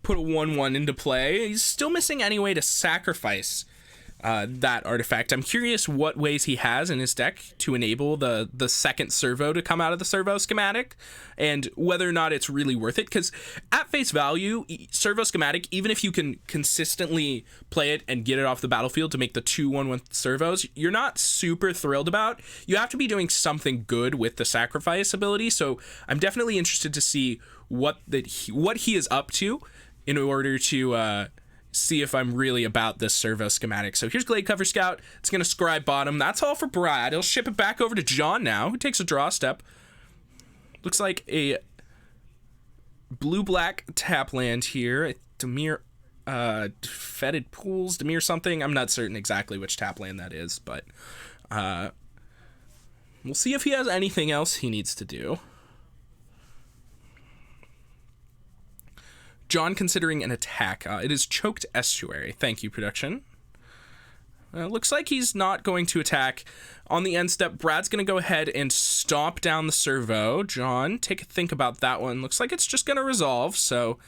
S1: put a 1/1 into play. He's still missing any way to sacrifice that artifact. I'm curious what ways he has in his deck to enable the second servo to come out of the servo schematic, and whether or not it's really worth it, because at face value, servo schematic, even if you can consistently play it and get it off the battlefield to make the 2/1 servos, you're not super thrilled about. You have to be doing something good with the sacrifice ability, so I'm definitely interested to see what he is up to in order to see if I'm really about this servo schematic. So here's Gladecover Scout. It's going to scribe bottom. That's all for Brad. He'll ship it back over to John now, who takes a draw step. Looks like a blue-black tap land here. Dimir, Fetid Pools, Dimir something. I'm not certain exactly which tap land that is, but we'll see if he has anything else he needs to do. John considering an attack. It is Choked Estuary. Thank you, production. Looks like he's not going to attack. On the end step, Brad's going to go ahead and stomp down the servo. John, take a think about that one. Looks like it's just going to resolve, so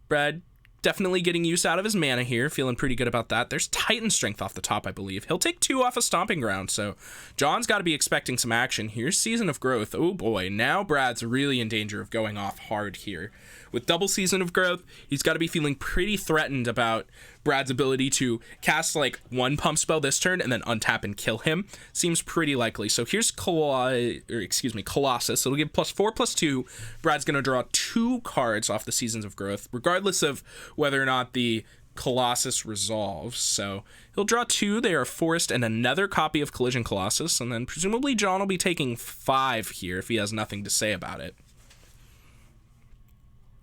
S1: Brad definitely getting use out of his mana here. Feeling pretty good about that. There's Titan Strength off the top, I believe. He'll take 2 off a Stomping Ground, so John's got to be expecting some action. Here's Season of Growth. Oh boy, now Brad's really in danger of going off hard here. With double Season of Growth, he's got to be feeling pretty threatened about Brad's ability to cast like 1 pump spell this turn and then untap and kill him. Seems pretty likely. So here's Colossus. It'll give +4/+2. Brad's going to draw 2 cards off the Seasons of Growth, regardless of whether or not the Colossus resolves. So he'll draw 2. They are Forest and another copy of Collision Colossus, and then presumably John will be taking 5 here if he has nothing to say about it.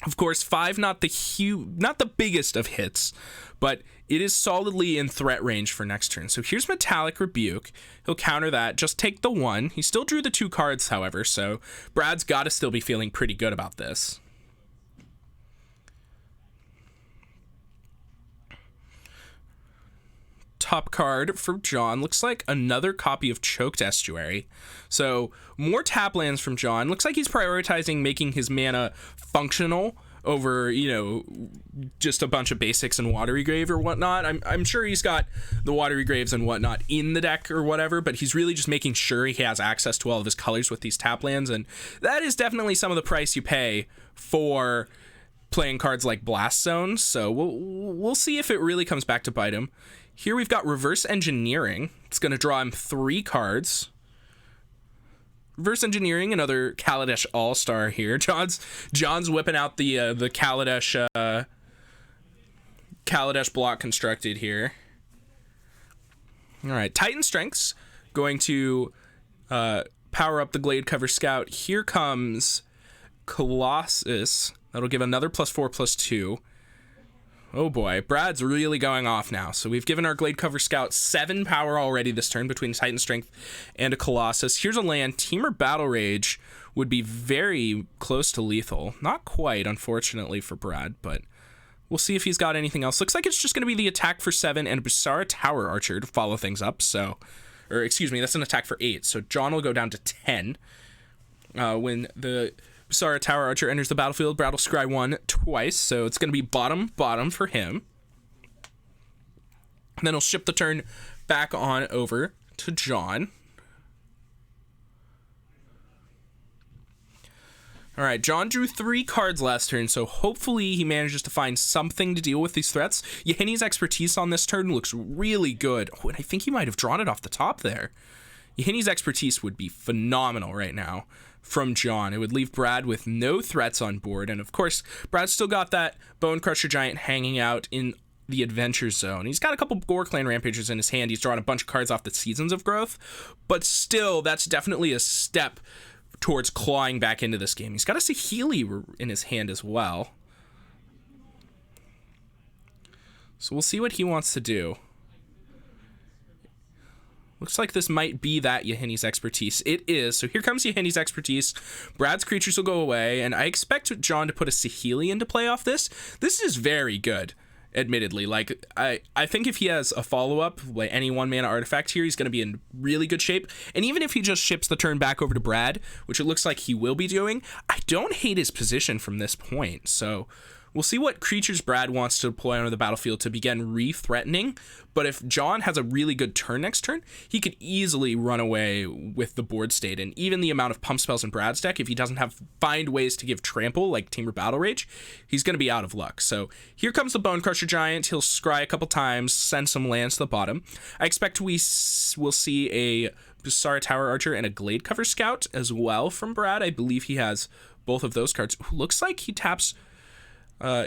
S1: Of course, 5 not the biggest of hits, but it is solidly in threat range for next turn. So here's Metallic Rebuke. He'll counter that, just take the 1. He still drew the 2 cards, however, so Brad's got to still be feeling pretty good about this. Top card for John looks like another copy of Choked Estuary. So more tap lands from John. Looks like he's prioritizing making his mana functional over, just a bunch of basics and Watery Grave or whatnot. I'm sure he's got the Watery Graves and whatnot in the deck or whatever, but he's really just making sure he has access to all of his colors with these tap lands, and that is definitely some of the price you pay for playing cards like Blast Zones. So we'll see if it really comes back to bite him. Here we've got Reverse Engineering. It's going to draw him 3 cards. Reverse Engineering, another Kaladesh All-Star here. John's whipping out the Kaladesh block constructed here. All right, Titan Strength's going to power up the Gladecover Scout. Here comes Colossus. That'll give another +4/+2. Oh boy, Brad's really going off now. So we've given our Gladecover Scout 7 power already this turn between Titan Strength and a Colossus. Here's a land. Temur Battle Rage would be very close to lethal. Not quite, unfortunately, for Brad, but we'll see if he's got anything else. Looks like it's just going to be the attack for 7 and a Basara Tower Archer to follow things up. That's an attack for 8. So John will go down to 10 when the Basara Tower Archer enters the battlefield. Brad will scry 1 twice, so it's going to be bottom for him. And then he'll ship the turn back on over to John. All right, John drew 3 cards last turn, so hopefully he manages to find something to deal with these threats. Yahenni's Expertise on this turn looks really good. Oh, and I think he might have drawn it off the top there. Yahenni's Expertise would be phenomenal right now from John. It would leave Brad with no threats on board, and of course Brad's still got that Bone Crusher Giant hanging out in the Adventure Zone. He's got a couple Gore Clan Rampagers in his hand. He's drawn a bunch of cards off the Seasons of Growth, but still, that's definitely a step towards clawing back into this game. He's got a Saheeli in his hand as well, so we'll see what he wants to do. Looks like this might be that Yahenni's Expertise. It is. So here comes Yahenni's Expertise. Brad's creatures will go away, and I expect John to put a Saheeli into play off this. This is very good, admittedly. Like, I think if he has a follow-up, like any 1-mana artifact here, he's going to be in really good shape. And even if he just ships the turn back over to Brad, which it looks like he will be doing, I don't hate his position from this point. So we'll see what creatures Brad wants to deploy onto the battlefield to begin re-threatening, but if John has a really good turn next turn, he could easily run away with the board state, and even the amount of pump spells in Brad's deck, if he doesn't find ways to give trample, like Temur Battle Rage, he's going to be out of luck. So here comes the Bone Crusher Giant. He'll scry a couple times, send some lands to the bottom. I expect we'll see a Basara Tower Archer and a Gladecover Scout as well from Brad. I believe he has both of those cards. Looks like he taps...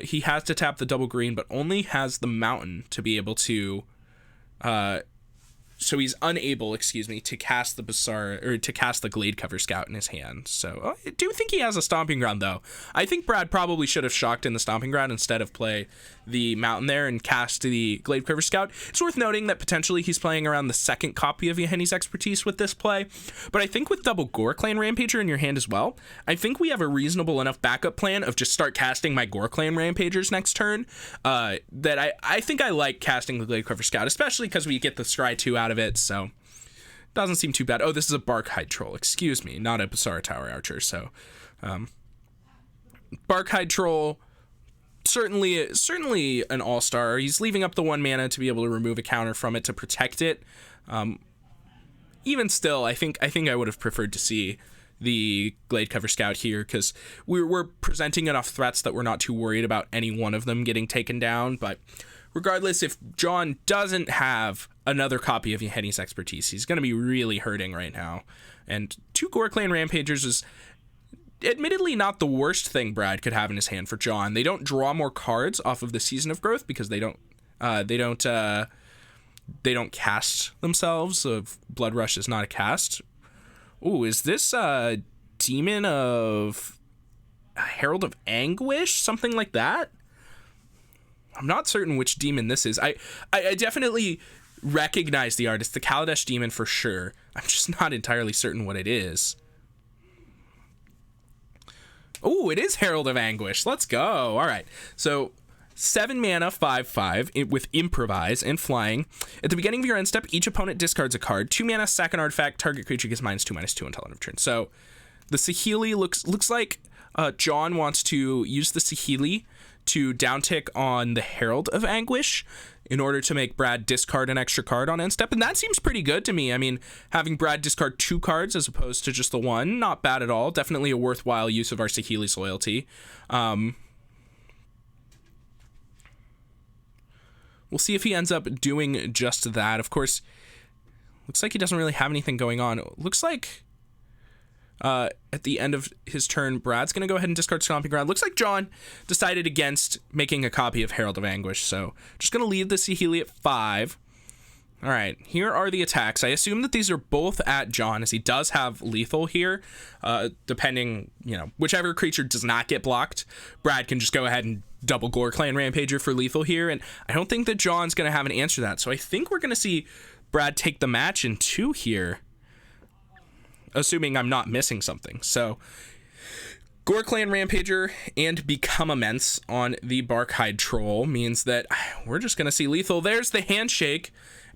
S1: he has to tap the double green, but only has the mountain to be able to... so he's unable, to cast the Basara, or to cast the Gladecover Scout in his hand. So I do think he has a Stomping Ground, though. I think Brad probably should have shocked in the Stomping Ground instead of play the mountain there and cast the Glade Quiver Scout. It's worth noting that potentially he's playing around the second copy of Yahenni's Expertise with this play, but I think with double Gore Clan Rampager in your hand as well, I think we have a reasonable enough backup plan of just start casting my Gore Clan Rampagers next turn, that I think I like casting the Glade Quiver Scout, especially because we get the Scry 2 out of it, so doesn't seem too bad. Oh, this is a Barkhide Troll, excuse me, not a Basara Tower Archer, so Barkhide Troll, certainly an all-star. He's leaving up the 1 mana to be able to remove a counter from it to protect it. Even still, I think I would have preferred to see the Glade Cover Scout here, because we're presenting enough threats that we're not too worried about any one of them getting taken down. But regardless, if John doesn't have another copy of Yahenni's Expertise, he's going to be really hurting right now. And 2 Gore Clan Rampagers is admittedly not the worst thing Brad could have in his hand for John. They don't draw more cards off of the Season of Growth because they don't cast themselves. So Blood Rush is not a cast. Ooh, is this Demon of Herald of Anguish? Something like that? I'm not certain which demon this is. I definitely recognize the artist, the Kaladesh demon for sure. I'm just not entirely certain what it is. Oh, it is Herald of Anguish. Let's go. All right. So 7 mana, 5/5 with Improvise and Flying. At the beginning of your end step, each opponent discards a card. 2 mana, sack an artifact. Target creature gets -2/-2 until end of turn. So the Saheeli looks like John wants to use the Saheeli to downtick on the Herald of Anguish in order to make Brad discard an extra card on end step, and that seems pretty good to me. I mean, having Brad discard 2 cards as opposed to just the 1, not bad at all. Definitely a worthwhile use of our Saheeli's loyalty. We'll see if he ends up doing just that. Of course, looks like he doesn't really have anything going on. Looks like at the end of his turn, Brad's going to go ahead and discard Stomping Ground. Looks like John decided against making a copy of Herald of Anguish, so just going to leave the Saheeli at 5. All right, here are the attacks. I assume that these are both at John, as he does have lethal here. Depending, whichever creature does not get blocked, Brad can just go ahead and double Gore Clan Rampager for lethal here, and I don't think that John's going to have an answer to that, so I think we're going to see Brad take the match in 2 here, assuming I'm not missing something. So Gore Clan Rampager and Become Immense on the Barkhide Troll means that we're just going to see lethal. There's the handshake.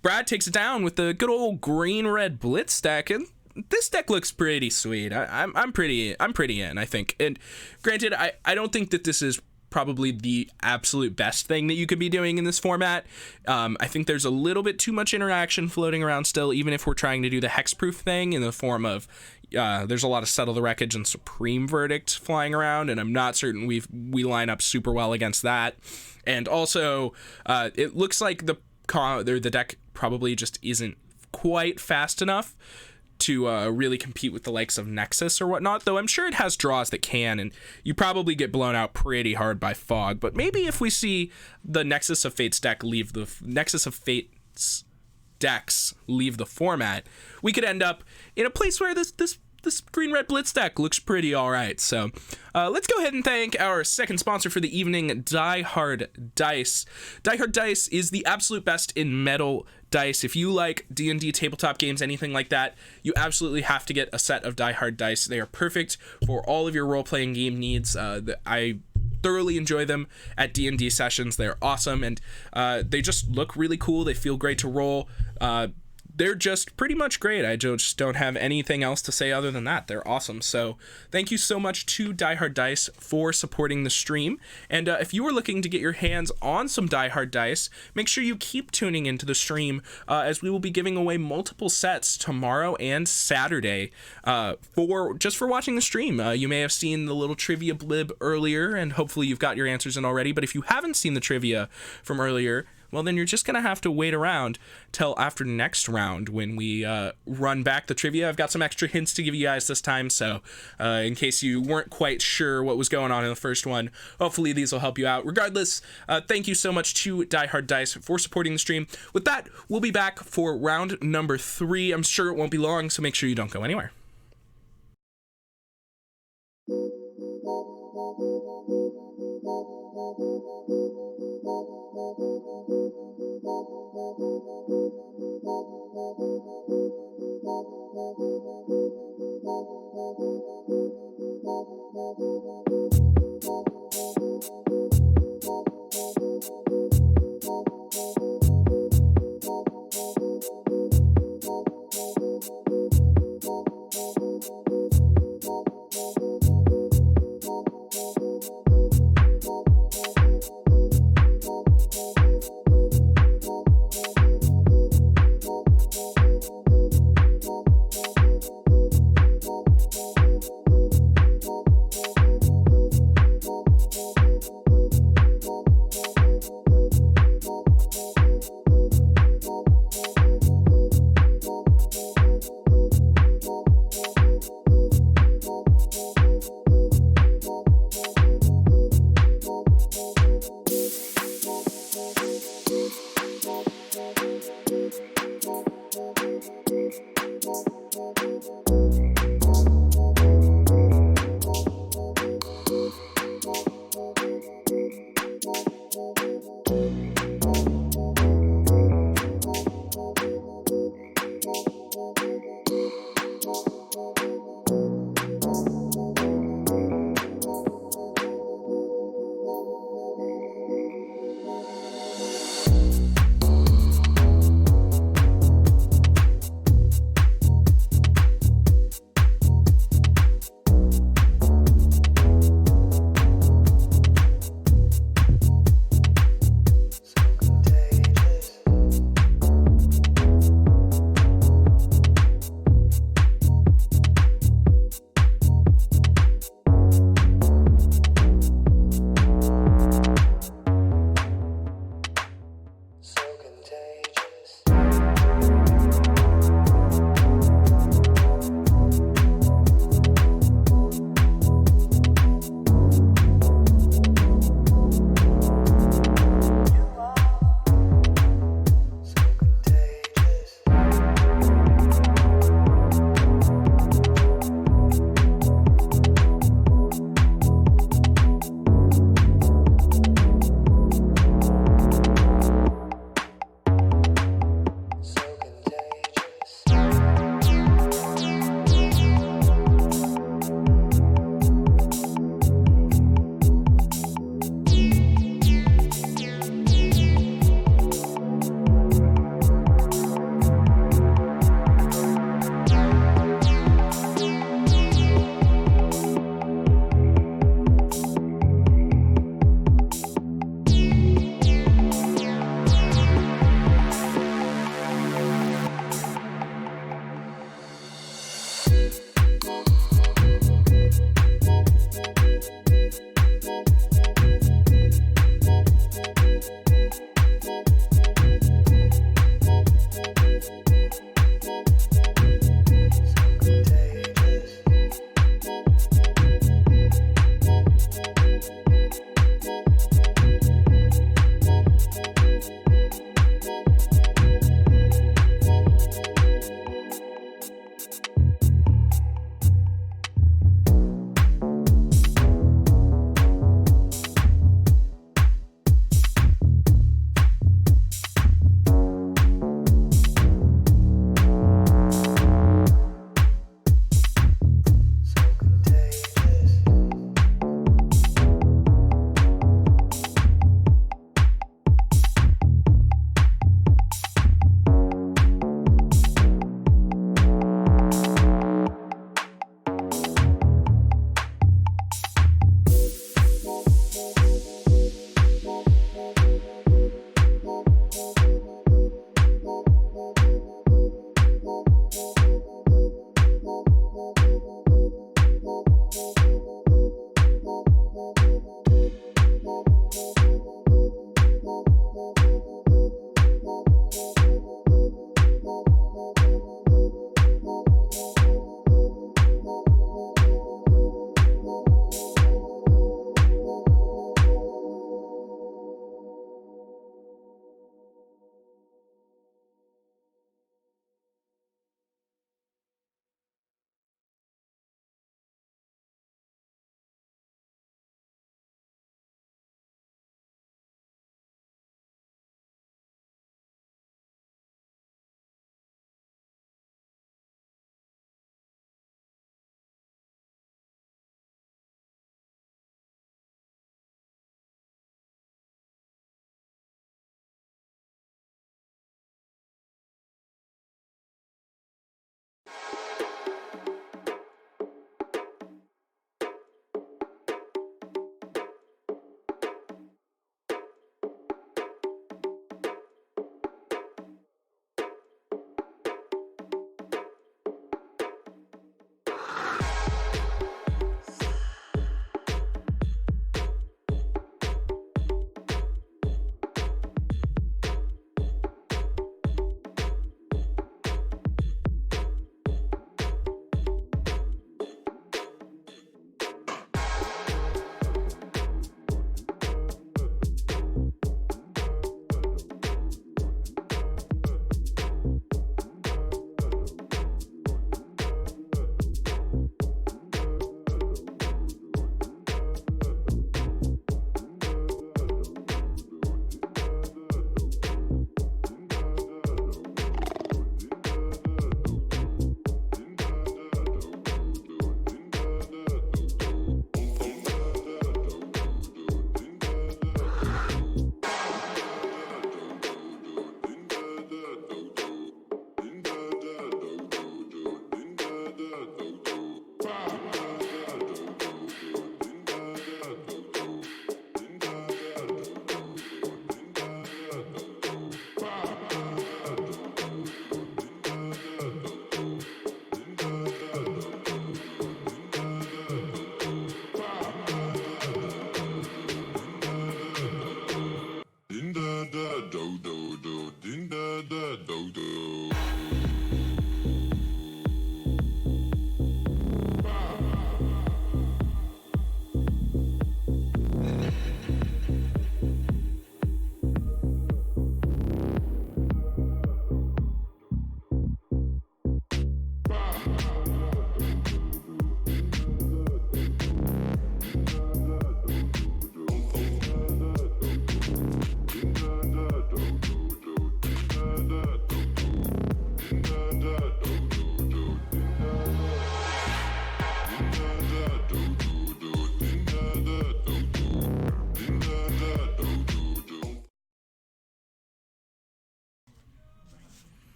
S1: Brad takes it down with the good old green-red Blitz deck, and this deck looks pretty sweet. I'm pretty in, I think. And granted, I don't think that this is probably the absolute best thing that you could be doing in this format. I think there's a little bit too much interaction floating around still, even if we're trying to do the hexproof thing in the form of there's a lot of Settle the Wreckage and Supreme Verdict flying around, and I'm not certain we line up super well against that. And also, it looks like the deck probably just isn't quite fast enough to really compete with the likes of Nexus or whatnot, though I'm sure it has draws that can, and you probably get blown out pretty hard by Fog. But maybe if we see the Nexus of Fate's decks leave the format, we could end up in a place where this green-red Blitz deck looks pretty all right. So let's go ahead and thank our second sponsor for the evening, Die Hard Dice. Die Hard Dice is the absolute best in metal dice. If you like D&D tabletop games, anything like that, you absolutely have to get a set of Die Hard Dice. They are perfect for all of your role-playing game needs. I thoroughly enjoy them at D&D sessions. They're awesome, and they just look really cool. They feel great to roll. They're just pretty much great. I just don't have anything else to say other than that. They're awesome. So thank you so much to Die Hard Dice for supporting the stream. And if you are looking to get your hands on some Die Hard Dice, make sure you keep tuning into the stream as we will be giving away multiple sets tomorrow and Saturday for watching the stream. You may have seen the little trivia blib earlier, and hopefully you've got your answers in already. But if you haven't seen the trivia from earlier, well, then you're just going to have to wait around till after next round when we run back the trivia. I've got some extra hints to give you guys this time, so in case you weren't quite sure what was going on in the first one, hopefully these will help you out. Regardless, thank you so much to Die Hard Dice for supporting the stream. With that, we'll be back for round number 3. I'm sure it won't be long, so make sure you don't go anywhere.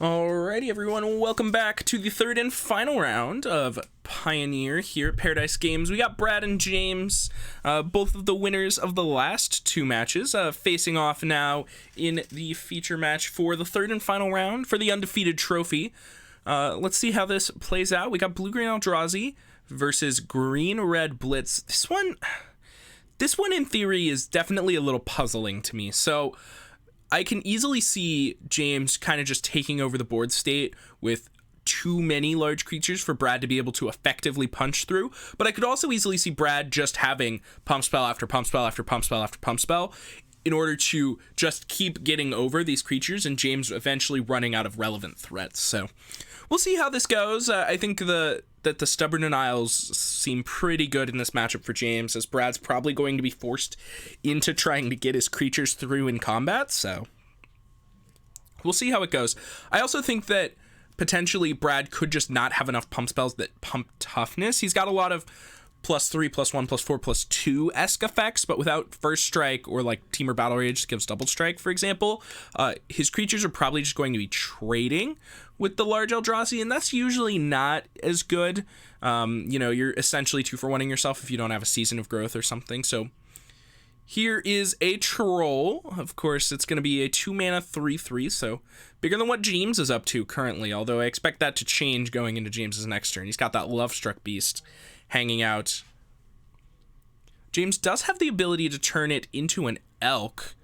S1: Alrighty, everyone, welcome back to the third and final round of Pioneer here at Paradise Games. We got Brad and James, both of the winners of the last two matches, facing off now in the feature match for the third and final round for the undefeated trophy. Let's see how this plays out. We got Blue-Green Eldrazi versus Green-Red Blitz. This one in theory is definitely a little puzzling to me. So I can easily see James kind of just taking over the board state with too many large creatures for Brad to be able to effectively punch through. But I could also easily see Brad just having pump spell after pump spell after pump spell after pump spell in order to just keep getting over these creatures and James eventually running out of relevant threats. So we'll see how this goes. I think that the Stubborn Denials seem pretty good in this matchup for James, as Brad's probably going to be forced into trying to get his creatures through in combat, so we'll see how it goes. I also think that potentially Brad could just not have enough pump spells that pump toughness. He's got a lot of +3, +1, +4, +2-esque effects, but without First Strike or like Teamer Battle Rage that gives Double Strike, for example, his creatures are probably just going to be trading with the large Eldrazi, and that's usually not as good. You're essentially 2-for-1ing yourself if you don't have a Season of Growth or something. So here is a Troll. Of course, it's going to be a 2-mana 3/3, so bigger than what James is up to currently, although I expect that to change going into James's next turn. He's got that Lovestruck Beast hanging out. James does have the ability to turn it into an Elk.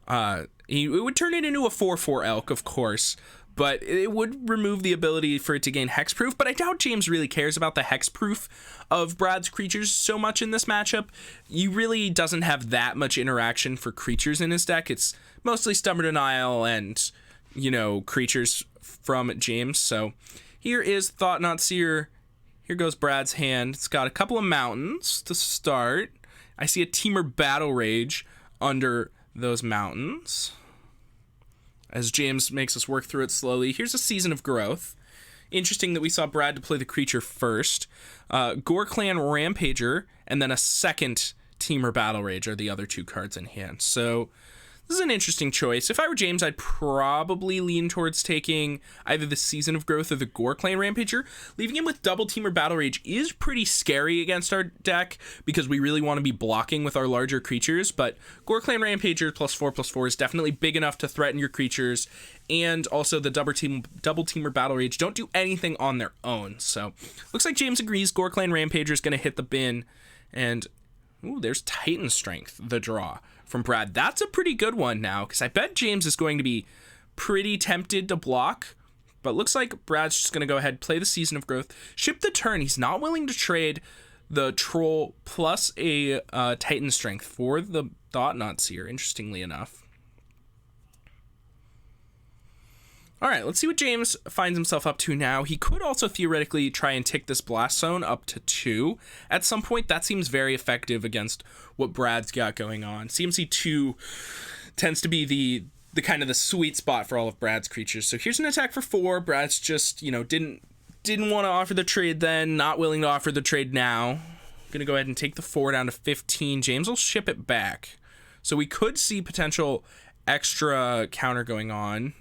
S1: It would turn it into a 4/4 Elk, of course, but it would remove the ability for it to gain hexproof. But I doubt James really cares about the hexproof of Brad's creatures so much in this matchup. He really doesn't have that much interaction for creatures in his deck. It's mostly Stubborn Denial and, creatures from James. So here is Thought-Knot Seer. Here goes Brad's hand. It's got a couple of mountains to start. I see a Teamer Battle Rage under those mountains as James makes us work through it slowly. Here's a Season of Growth. Interesting that we saw Brad deploy the creature first. Gore Clan Rampager, and then a second Teamer Battle Rage are the other two cards in hand. So this is an interesting choice. If I were James, I'd probably lean towards taking either the Season of Growth or the Gore Clan Rampager. Leaving him with double Teamer Battle Rage is pretty scary against our deck because we really want to be blocking with our larger creatures, but Gore Clan Rampager +4/+4 is definitely big enough to threaten your creatures, and also the double Teamer Battle Rage don't do anything on their own. So looks like James agrees Gore Clan Rampager is going to hit the bin, and there's Titan Strength, the draw from Brad. That's a pretty good one now, because I bet James is going to be pretty tempted to block, but looks like Brad's just going to go ahead, play the Season of Growth, ship the turn. He's not willing to trade the Troll plus a Titan Strength for the Thought-Knot Seer, interestingly enough. All right, let's see what James finds himself up to now. He could also theoretically try and tick this Blast Zone up to 2 at some point. That seems very effective against what Brad's got going on. CMC 2 tends to be the kind of the sweet spot for all of Brad's creatures. So here's an attack for 4. Brad's just, didn't want to offer the trade then, not willing to offer the trade now. Gonna go ahead and take the 4 down to 15. James will ship it back. So we could see potential extra counter going on.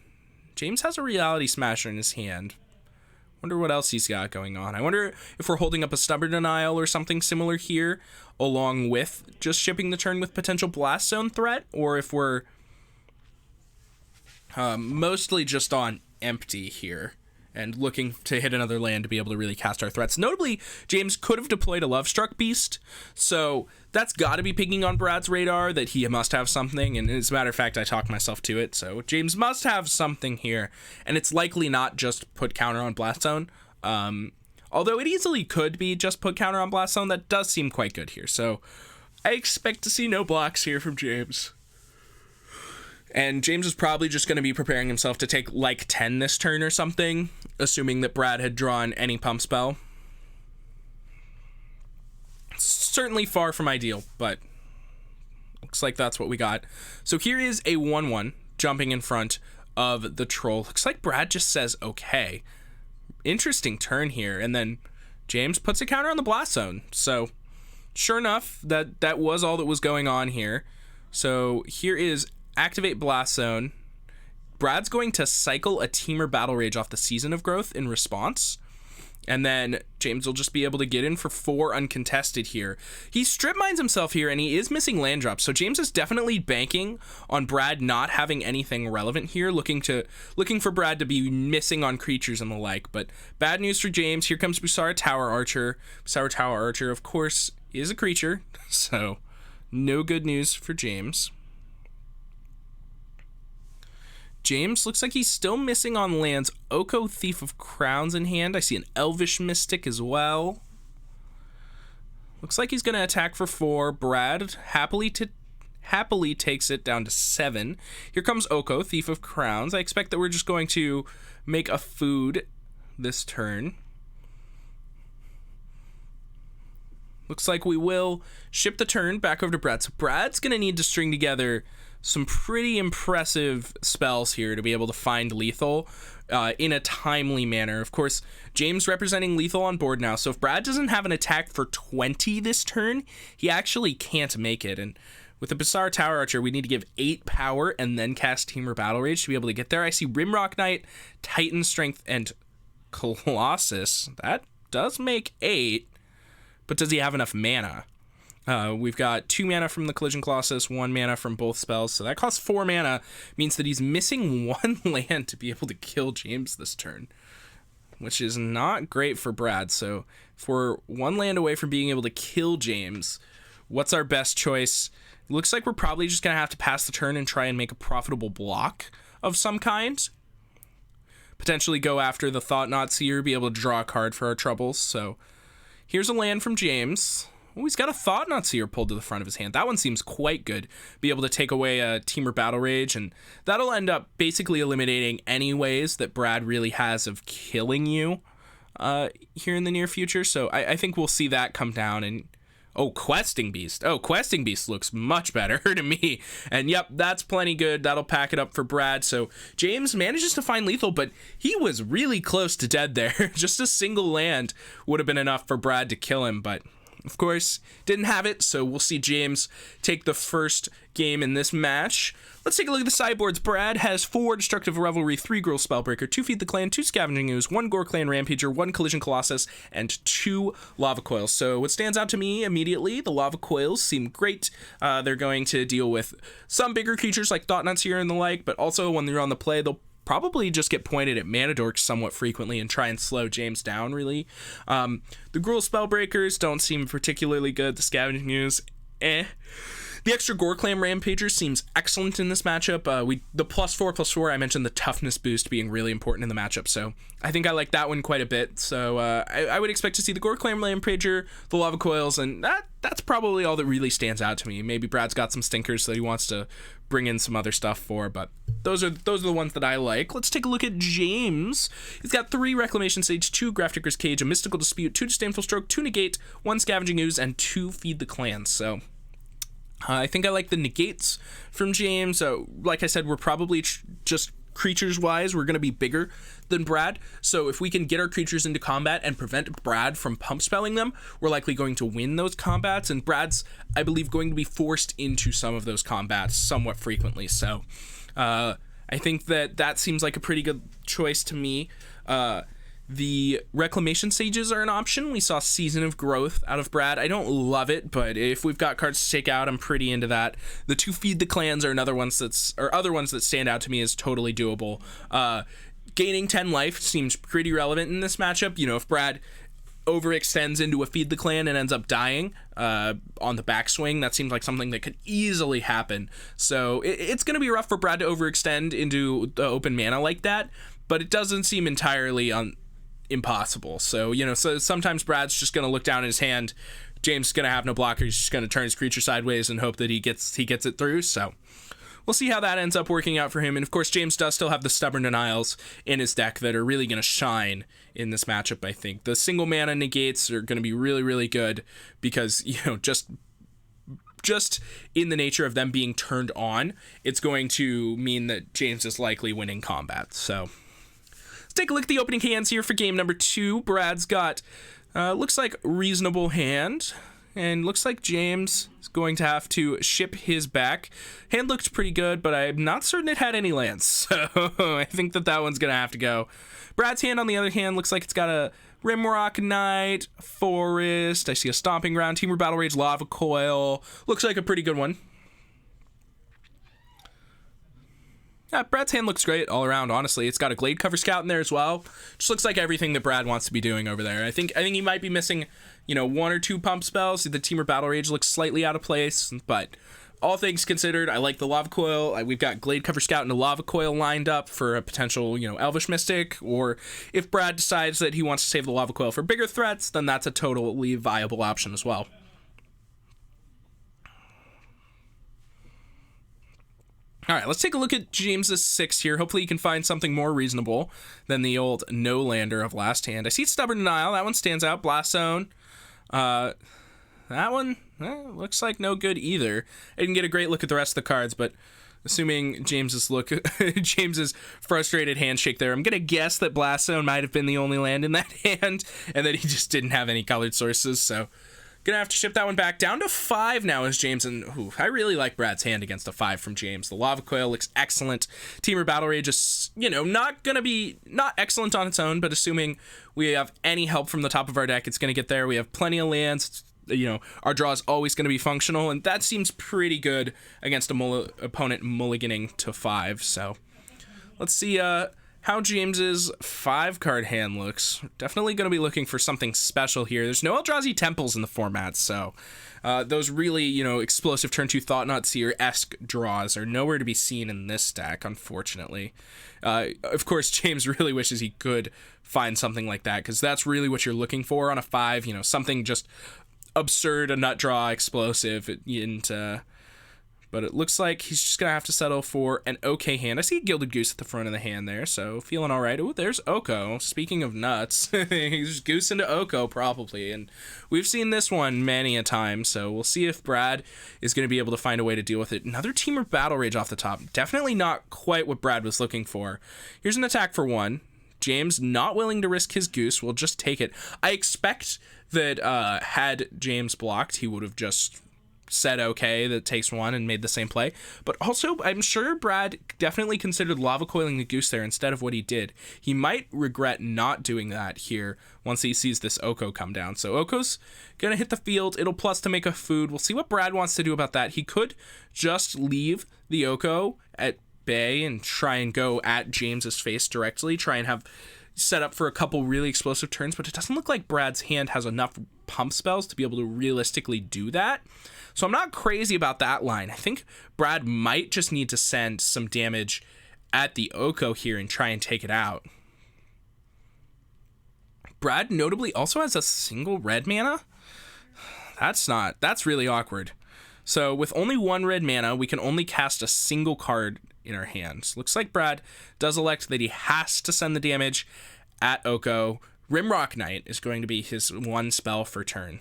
S1: James has a Reality Smasher in his hand. Wonder what else he's got going on. I wonder if we're holding up a Stubborn Denial or something similar here, along with just shipping the turn with potential Blast Zone threat, or if we're mostly just on empty here and looking to hit another land to be able to really cast our threats. Notably, James could have deployed a Lovestruck Beast, so that's got to be pinging on Brad's radar that he must have something, and as a matter of fact, I talked myself to it, so James must have something here, and it's likely not just put counter on Blast Zone, although it easily could be just put counter on Blast Zone. That does seem quite good here, so I expect to see no blocks here from James. And James is probably just going to be preparing himself to take like 10 this turn or something, assuming that Brad had drawn any pump spell. Certainly far from ideal, but looks like that's what we got. So here is a 1/1 jumping in front of the Troll. Looks like Brad just says okay. Interesting turn here, and then James puts a counter on the Blast Zone. So sure enough, that was all that was going on here. So here is activate Blast Zone. Brad's going to cycle a Teamer Battle Rage off the Season of Growth in response. And then James will just be able to get in for 4 uncontested here. He strip mines himself here, and he is missing land drops. So James is definitely banking on Brad not having anything relevant here, looking for Brad to be missing on creatures and the like. But bad news for James. Here comes Busara Tower Archer. Busara Tower Archer, of course, is a creature. So no good news for James. James looks like he's still missing on lands. Oko, Thief of Crowns in hand. I see an Elvish Mystic as well. Looks like he's going to attack for 4. Brad happily takes it down to 7. Here comes Oko, Thief of Crowns. I expect that we're just going to make a food this turn. Looks like we will ship the turn back over to Brad. So Brad's going to need to string together some pretty impressive spells here to be able to find lethal in a timely manner. Of course, James representing lethal on board now, so if Brad doesn't have an attack for 20 this turn, he actually can't make it. And with the Busara Tower Archer, we need to give 8 power and then cast Teamer Battle Rage to be able to get there. I see Rimrock Knight, Titan Strength, and Colossus. That does make 8, but does he have enough mana? We've got 2 mana from the Collision Colossus, 1 mana from both spells, so that costs 4 mana, means that he's missing 1 land to be able to kill James this turn, which is not great for Brad. So if we're 1 land away from being able to kill James, what's our best choice? It looks like we're probably just going to have to pass the turn and try and make a profitable block of some kind. Potentially go after the Thought-Knot Seer, be able to draw a card for our troubles. So here's a land from James. Oh, he's got a Thought-Knot Seer pulled to the front of his hand. That one seems quite good. Be able to take away a Teamer Battle Rage, and that'll end up basically eliminating any ways that Brad really has of killing you here in the near future. So I think we'll see that come down. And oh, Questing Beast. Oh, Questing Beast looks much better to me. And yep, that's plenty good. That'll pack it up for Brad. So James manages to find lethal, but he was really close to dead there. Just a single land would have been enough for Brad to kill him, but of course, didn't have it, so we'll see James take the first game in this match. Let's take a look at the sideboards. Brad has 4 Destructive Revelry, 3 Gruul Spellbreaker, 2 Feed the Clan, 2 Scavenging Ooze, 1 Gore Clan Rampager, 1 Collision Colossus, and 2 Lava Coils. So what stands out to me immediately, the Lava Coils seem great. They're going to deal with some bigger creatures like Thought-Knot Seer and the like, but also when they're on the play, they'll probably just get pointed at Mana Dorks somewhat frequently and try and slow James down, really. The Gruul Spellbreakers don't seem particularly good. The Scavenging Ooze, The extra Gore Clan Rampager seems excellent in this matchup. The +4/+4, I mentioned the toughness boost being really important in the matchup, so I think I like that one quite a bit. So I would expect to see the Gore Clan Rampager, the Lava Coils, and that's probably all that really stands out to me. Maybe Brad's got some stinkers that he wants to bring in some other stuff for, but those are the ones that I like. Let's take a look at James. He's got 3 Reclamation Sage, 2 Grafdigger's Cage, a Mystical Dispute, 2 Disdainful Stroke, 2 Negate, 1 Scavenging Ooze, and 2 Feed the Clans. So I think I like the negates from James. Like I said, we're probably just creatures-wise, we're going to be bigger than Brad. So if we can get our creatures into combat and prevent Brad from pump spelling them, we're likely going to win those combats. And Brad's, I believe, going to be forced into some of those combats somewhat frequently. So I think that seems like a pretty good choice to me. The Reclamation Sages are an option. We saw Season of Growth out of Brad. I don't love it, but if we've got cards to take out, I'm pretty into that. The 2 Feed the Clans are other ones that stand out to me as totally doable. Gaining 10 life seems pretty relevant in this matchup. You know, if Brad overextends into a Feed the Clan and ends up dying on the backswing, that seems like something that could easily happen. So it's going to be rough for Brad to overextend into the open mana like that, but it doesn't seem entirely impossible. So, so sometimes Brad's just going to look down at his hand. James is going to have no blocker. He's just going to turn his creature sideways and hope that he gets it through. So we'll see how that ends up working out for him. And of course, James does still have the Stubborn Denials in his deck that are really going to shine in this matchup, I think. The single mana negates are going to be really, really good because, just in the nature of them being turned on, it's going to mean that James is likely winning combat. So take a look at the opening hands here for game number 2. Brad's got looks like reasonable hand. and looks like James is going to have to ship his back. Hand looked pretty good, but I'm not certain it had any lands, so I think that one's going to have to go. Brad's hand, on the other hand, looks like it's got a Rimrock Knight, Forest. I see a Stomping Ground, Teamer Battle Rage, Lava Coil. Looks like a pretty good one. Yeah, Brad's hand looks great all around, honestly. It's got a Glade Cover Scout in there as well. Just looks like everything that Brad wants to be doing over there. I think he might be missing, one or two pump spells. The Teamer Battle Rage looks slightly out of place, but all things considered, I like the Lava Coil. We've got Glade Cover Scout and a Lava Coil lined up for a potential, Elvish Mystic, or if Brad decides that he wants to save the Lava Coil for bigger threats, then that's a totally viable option as well. All right, let's take a look at James's 6 here. Hopefully you can find something more reasonable than the old no-lander of last hand. I see Stubborn Denial. That one stands out. Blast Zone. That one looks like no good either. I didn't get a great look at the rest of the cards, but assuming James's frustrated handshake there, I'm going to guess that Blast Zone might have been the only land in that hand, and that he just didn't have any colored sources, so gonna have to ship that one back. Down to 5 now is James, and I really like Brad's hand against a 5 from James. The Lava Coil looks excellent. Teamer Battle Rage is, not excellent on its own, but assuming we have any help from the top of our deck, it's gonna get there. We have plenty of lands. Our draw is always gonna be functional, and that seems pretty good against a opponent mulliganing to 5. So let's see how James's 5-card hand looks. Definitely going to be looking for something special here. There's no Eldrazi Temples in the format, so those really, explosive turn 2 Thought-Knot Seer-esque draws are nowhere to be seen in this deck, unfortunately. Of course, James really wishes he could find something like that, because that's really what you're looking for on a 5, something just absurd, a nut draw, explosive, and but it looks like he's just going to have to settle for an okay hand. I see a Gilded Goose at the front of the hand there, so feeling all right. Oh, there's Oko. Speaking of nuts, he's goose into Oko probably, and we've seen this one many a time, so we'll see if Brad is going to be able to find a way to deal with it. Another Teamer Battle Rage off the top. Definitely not quite what Brad was looking for. Here's an attack for 1. James, not willing to risk his goose, will just take it. I expect that had James blocked, he would have just said okay, that takes 1 and made the same play. But also, I'm sure Brad definitely considered Lava Coiling the goose there instead of what he did. He might regret not doing that here once he sees this Oko come down. So Oko's gonna hit the field. It'll plus to make a food. We'll see what Brad wants to do about that. He could just leave the Oko at bay and try and go at James's face directly, try and have set up for a couple really explosive turns, but it doesn't look like Brad's hand has enough pump spells to be able to realistically do that. So I'm not crazy about that line. I think Brad might just need to send some damage at the Oko here and try and take it out. Brad notably also has a single red mana. That's really awkward. So with only 1 red mana, we can only cast a single card in our hands. Looks like Brad does elect that he has to send the damage at Oko. Rimrock Knight is going to be his 1 spell for turn.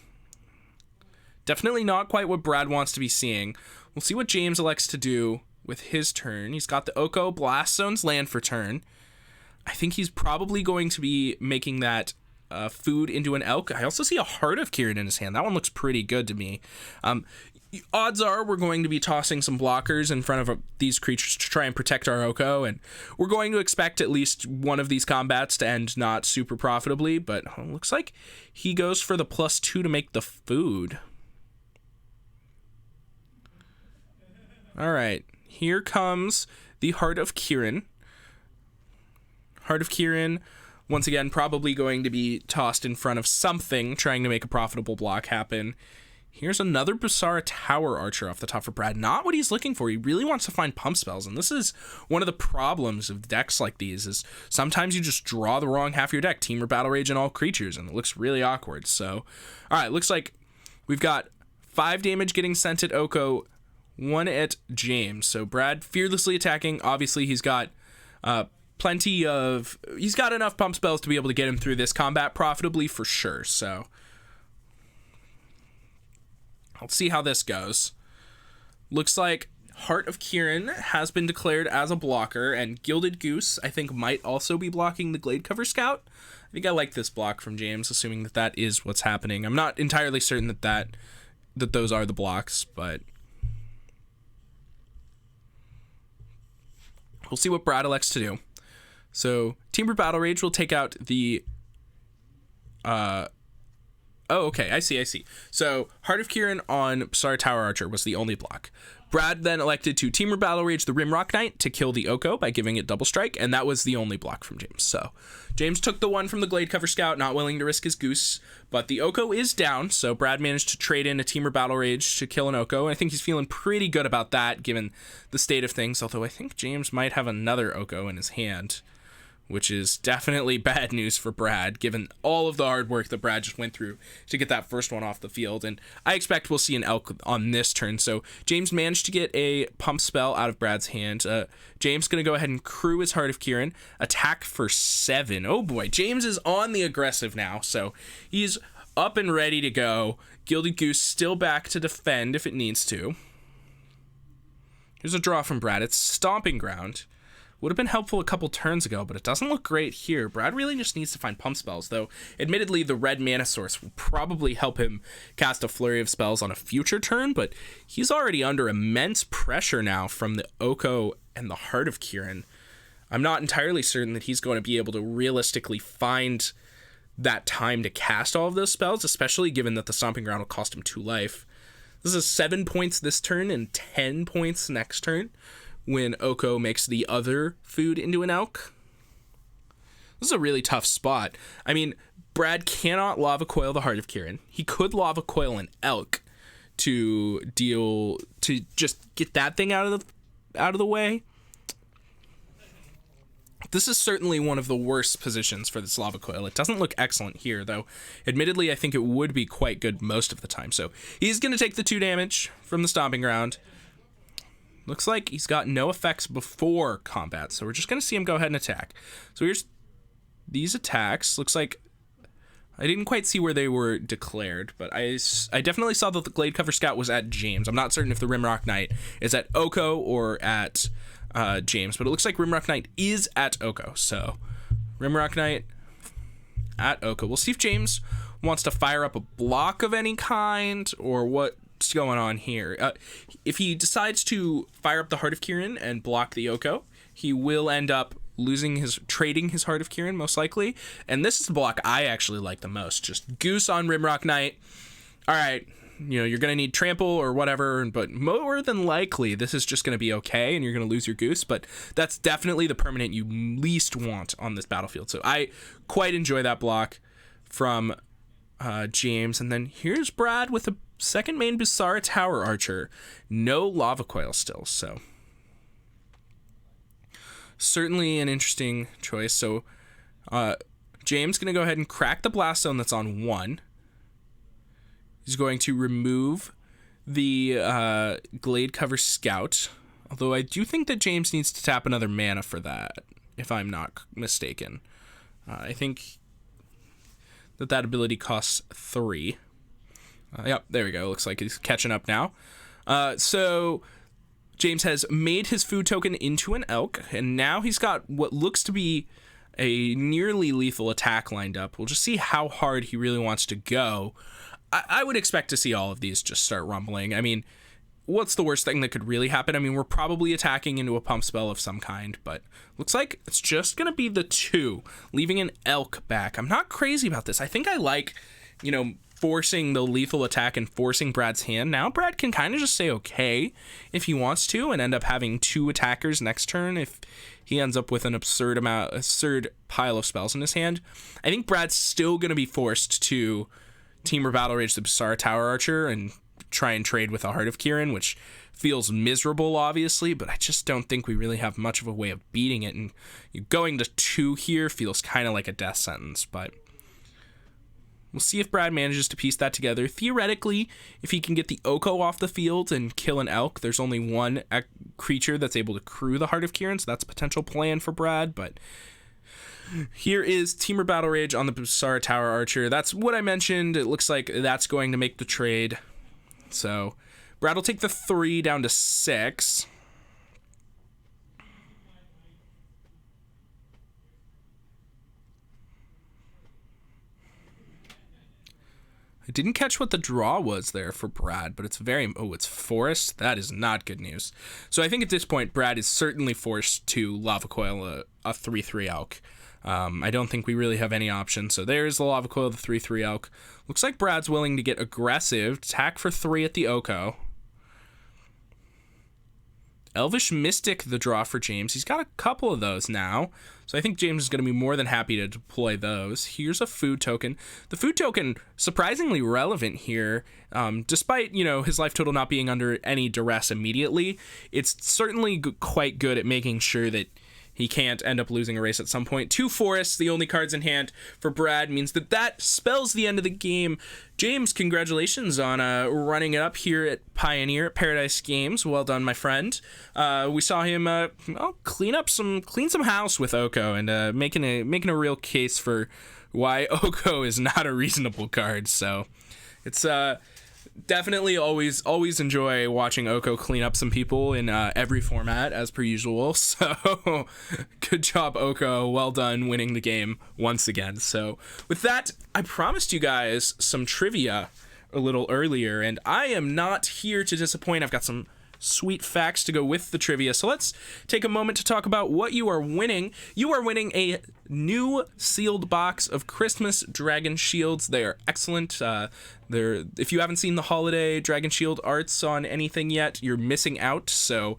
S1: Definitely not quite what Brad wants to be seeing. We'll see what James elects to do with his turn. He's got the Oko Blast Zone's land for turn. I think he's probably going to be making that food into an elk. I also see a Heart of Kirin in his hand. That one looks pretty good to me. Odds are we're going to be tossing some blockers in front of these creatures to try and protect our Oko, and we're going to expect at least one of these combats to end not super profitably, but it looks like he goes for the +2 to make the food. All right, here comes the Heart of Kirin. Heart of Kirin, once again, probably going to be tossed in front of something, trying to make a profitable block happen. Here's another Basara Tower Archer off the top for Brad. Not what he's looking for. He really wants to find pump spells, and this is one of the problems of decks like these, is sometimes you just draw the wrong half of your deck. Teamer Battle Rage and all creatures, and it looks really awkward. So, all right, looks like we've got 5 damage getting sent at Oko, 1 at James. So Brad fearlessly attacking. Obviously, he's got he's got enough pump spells to be able to get him through this combat profitably for sure. So let's see how this goes. Looks like Heart of Kirin has been declared as a blocker, and Gilded Goose, I think, might also be blocking the Glade Cover Scout. I think I like this block from James, assuming that is what's happening. I'm not entirely certain that that those are the blocks, but we'll see what Brad elects to do. So Team Brute Battle Rage will take out the oh, okay, I see. So Heart of Kieran on Basara Tower Archer was the only block. Brad then elected to Team Brute Battle Rage the Rimrock Knight to kill the Oko by giving it double strike, and that was the only block from James. So James took the one from the Glade Cover Scout, not willing to risk his goose, but the Oko is down, so Brad managed to trade in a Team Brute Battle Rage to kill an Oko, and I think he's feeling pretty good about that given the state of things, although I think James might have another Oko in his hand, which is definitely bad news for Brad, given all of the hard work that Brad just went through to get that first one off the field. And I expect we'll see an Elk on this turn. So James managed to get a pump spell out of Brad's hand. James going to go ahead and crew his Heart of Kieran. Attack for 7. Oh boy, James is on the aggressive now. So he's up and ready to go. Gilded Goose still back to defend if it needs to. Here's a draw from Brad. It's Stomping Ground. Would have been helpful a couple turns ago, but it doesn't look great here. Brad really just needs to find pump spells, though admittedly the red mana source will probably help him cast a flurry of spells on a future turn, but he's already under immense pressure now from the Oko and the Heart of Kieran. I'm not entirely certain that he's going to be able to realistically find that time to cast all of those spells, especially given that the Stomping Ground will cost him 2 life. This is 7 points this turn and 10 points next turn, when Oko makes the other food into an Elk. This is a really tough spot. I mean, Brad cannot Lava Coil the Heart of Kieran. He could Lava Coil an Elk to just get that thing out of the way. This is certainly one of the worst positions for this Lava Coil. It doesn't look excellent here, though. Admittedly, I think it would be quite good most of the time. So he's going to take the 2 damage from the Stomping Ground. Looks like he's got no effects before combat, so we're just going to see him go ahead and attack. So here's these attacks. Looks like I didn't quite see where they were declared, but I definitely saw that the Glade Cover Scout was at James. I'm not certain if the Rimrock Knight is at Oko or at James, but it looks like Rimrock Knight is at Oko. So Rimrock Knight at Oko. We'll see if James wants to fire up a block of any kind or what's going on here. If he decides to fire up the Heart of Kieran and block the Oko, he will end up trading his Heart of Kieran most likely. And this is the block I actually like the most. Just Goose on Rimrock Knight. All right, you're going to need trample or whatever, but more than likely this is just going to be okay and you're going to lose your Goose, but that's definitely the permanent you least want on this battlefield. So I quite enjoy that block from James. And then here's Brad with a second main Basara Tower Archer. No Lava Coil still, so certainly an interesting choice. So James going to go ahead and crack the Blast Zone that's on 1. He's going to remove the Glade Cover Scout, although I do think that James needs to tap another mana for that, if I'm not mistaken. I think that ability costs 3. Yep, there we go. Looks like he's catching up now. So James has made his food token into an Elk, and now he's got what looks to be a nearly lethal attack lined up. We'll just see how hard he really wants to go. I would expect to see all of these just start rumbling. I mean, what's the worst thing that could really happen? I mean, we're probably attacking into a pump spell of some kind, but looks like it's just going to be the 2, leaving an Elk back. I'm not crazy about this. I think I like, forcing the lethal attack and forcing Brad's hand. Now Brad can kind of just say okay if he wants to and end up having 2 attackers next turn if he ends up with an absurd pile of spells in his hand. I think Brad's still going to be forced to Team or Battle Rage the Basara Tower Archer and try and trade with a Heart of Kieran, which feels miserable, obviously, but I just don't think we really have much of a way of beating it. And going to 2 here feels kind of like a death sentence, but we'll see if Brad manages to piece that together. Theoretically, if he can get the Oko off the field and kill an Elk, there's only one creature that's able to crew the Heart of Kieran, so that's a potential plan for Brad, but here is Team or Battle Rage on the Basara Tower Archer. That's what I mentioned. It looks like that's going to make the trade. So Brad will take the 3 down to 6. I didn't catch what the draw was there for Brad, but it's it's Forest. That is not good news. So I think at this point, Brad is certainly forced to Lava Coil a 3/3 Elk. I don't think we really have any options. So there's the Lava Coil, the 3/3 Elk. Looks like Brad's willing to get aggressive. Attack for 3 at the Oko. Elvish Mystic, the draw for James. He's got a couple of those now. So I think James is going to be more than happy to deploy those. Here's a food token. The food token, surprisingly relevant here. Despite, his life total not being under any duress immediately, it's certainly quite good at making sure that he can't end up losing a race at some point. 2 forests, the only cards in hand for Brad, means that spells the end of the game. James, congratulations on running it up here at Pioneer at Paradise Games. Well done, my friend. We saw him clean some house with Oko and making a real case for why Oko is not a reasonable card. So it's definitely always enjoy watching Oko clean up some people in every format as per usual. So good job, Oko. Well done winning the game once again. So with that, I promised you guys some trivia a little earlier, and I am not here to disappoint. I've got some sweet facts to go with the trivia. So let's take a moment to talk about what you are winning. You are winning a new sealed box of Christmas Dragon Shields. They are excellent. If you haven't seen the holiday Dragon Shield arts on anything yet, you're missing out. So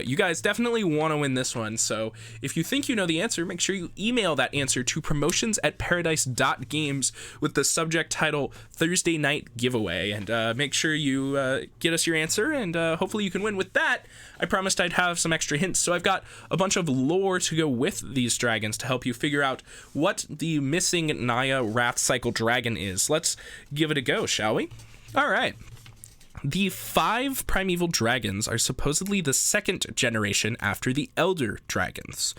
S1: you guys definitely want to win this one. So if you think you know the answer, make sure you email that answer to promotions@paradise.games with the subject title Thursday Night Giveaway, and make sure you get us your answer, and hopefully you can win. With that, I promised I'd have some extra hints, so I've got a bunch of lore to go with these dragons to help you figure out what the missing Naya Wrath Cycle dragon is. Let's give it a go, shall we? All right. The 5 primeval dragons are supposedly the 2nd generation after the elder dragons.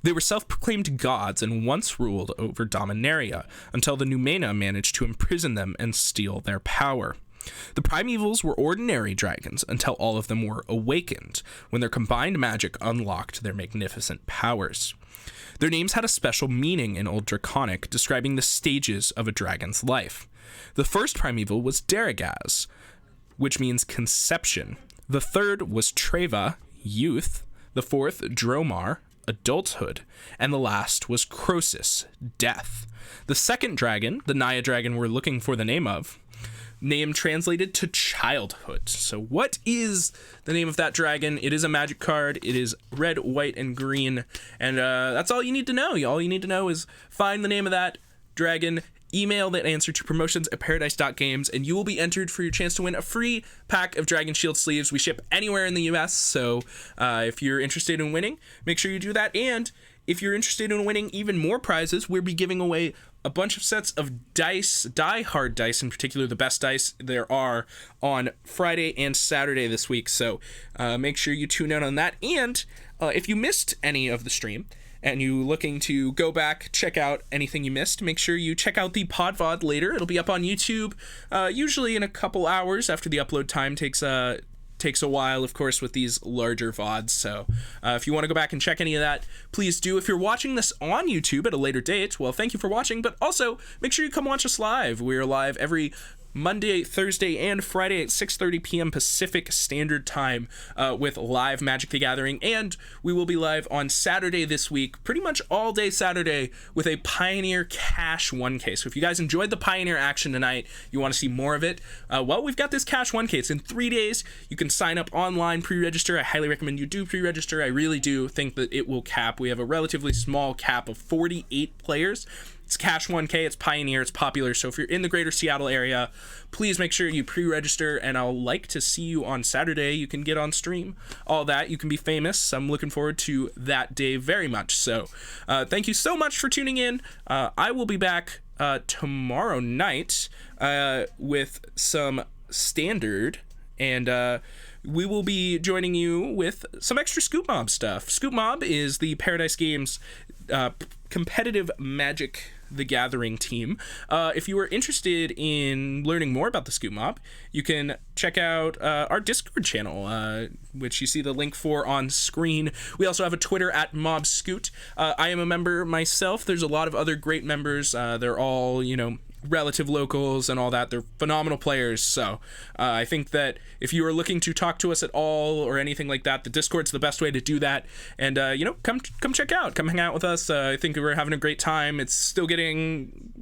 S1: They were self-proclaimed gods and once ruled over Dominaria until the Numena managed to imprison them and steal their power. The primevals were ordinary dragons until all of them were awakened, when their combined magic unlocked their magnificent powers. Their names had a special meaning in Old Draconic, describing the stages of a dragon's life. The first primeval was Daragaz, which means conception. The third was Treva, youth. The fourth, Dromar, adulthood. And the last was Croesus, death. The second dragon, the Naya dragon we're looking for the name translated to childhood. So what is the name of that dragon? It is a magic card. It is red, white, and green. And that's all you need to know. All you need to know is find the name of that dragon, email that answer to promotions@paradise.games, and you will be entered for your chance to win a free pack of Dragon Shield sleeves. We ship anywhere in the US, so if you're interested in winning, make sure you do that. And if you're interested in winning even more prizes, we'll be giving away a bunch of sets of dice, die-hard dice in particular, the best dice there are, on Friday and Saturday this week. So make sure you tune in on that. And if you missed any of the stream and you looking to go back, check out anything you missed, make sure you check out the PodVod later. It'll be up on YouTube, usually in a couple hours after the upload time takes a while, of course, with these larger VODs. So if you want to go back and check any of that, please do. If you're watching this on YouTube at a later date, well, thank you for watching, but also make sure you come watch us live. We're live every Monday, Thursday, and Friday at 6:30 p.m. Pacific Standard Time with live Magic the Gathering, and we will be live on Saturday this week, pretty much all day Saturday, with a Pioneer Cash 1K. So if you guys enjoyed the Pioneer action tonight, you want to see more of it, well, we've got this Cash 1K. It's in 3 days. You can sign up online, pre-register. I highly recommend you do pre-register. I really do think that it will cap. We have a relatively small cap of 48 players. It's Cash 1K, it's Pioneer, it's popular, so if you're in the greater Seattle area, please make sure you pre-register, and I'll like to see you on Saturday. You can get on stream, all that. You can be famous. I'm looking forward to that day very much. So thank you so much for tuning in. I will be back tomorrow night with some Standard, and we will be joining you with some extra Scoop Mob stuff. Scoop Mob is the Paradise Games competitive Magic the Gathering team. If you are interested in learning more about the Scoop Mob, you can check out our Discord channel, which you see the link for on screen. We also have a Twitter @MobScoot. I am a member myself. There's a lot of other great members. They're all, relative locals and all that. They're phenomenal players. So I think that if you are looking to talk to us at all or anything like that, the Discord's the best way to do that. And come check out, come hang out with us. I think we're having a great time. It's still getting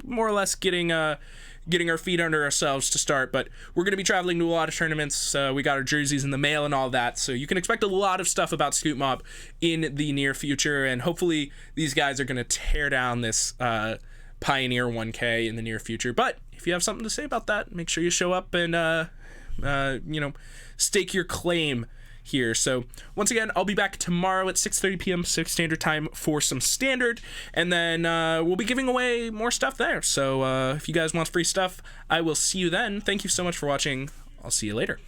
S1: our feet under ourselves to start, but we're going to be traveling to a lot of tournaments. We got our jerseys in the mail and all that, so you can expect a lot of stuff about Scoot Mob in the near future, and hopefully these guys are going to tear down this Pioneer 1K in the near future. But if you have something to say about that, make sure you show up and stake your claim here. So once again, I'll be back tomorrow at 6:30 p.m. Pacific Standard Time for some Standard, and then we'll be giving away more stuff there. So if you guys want free stuff, I will see you then. Thank you so much for watching. I'll see you later.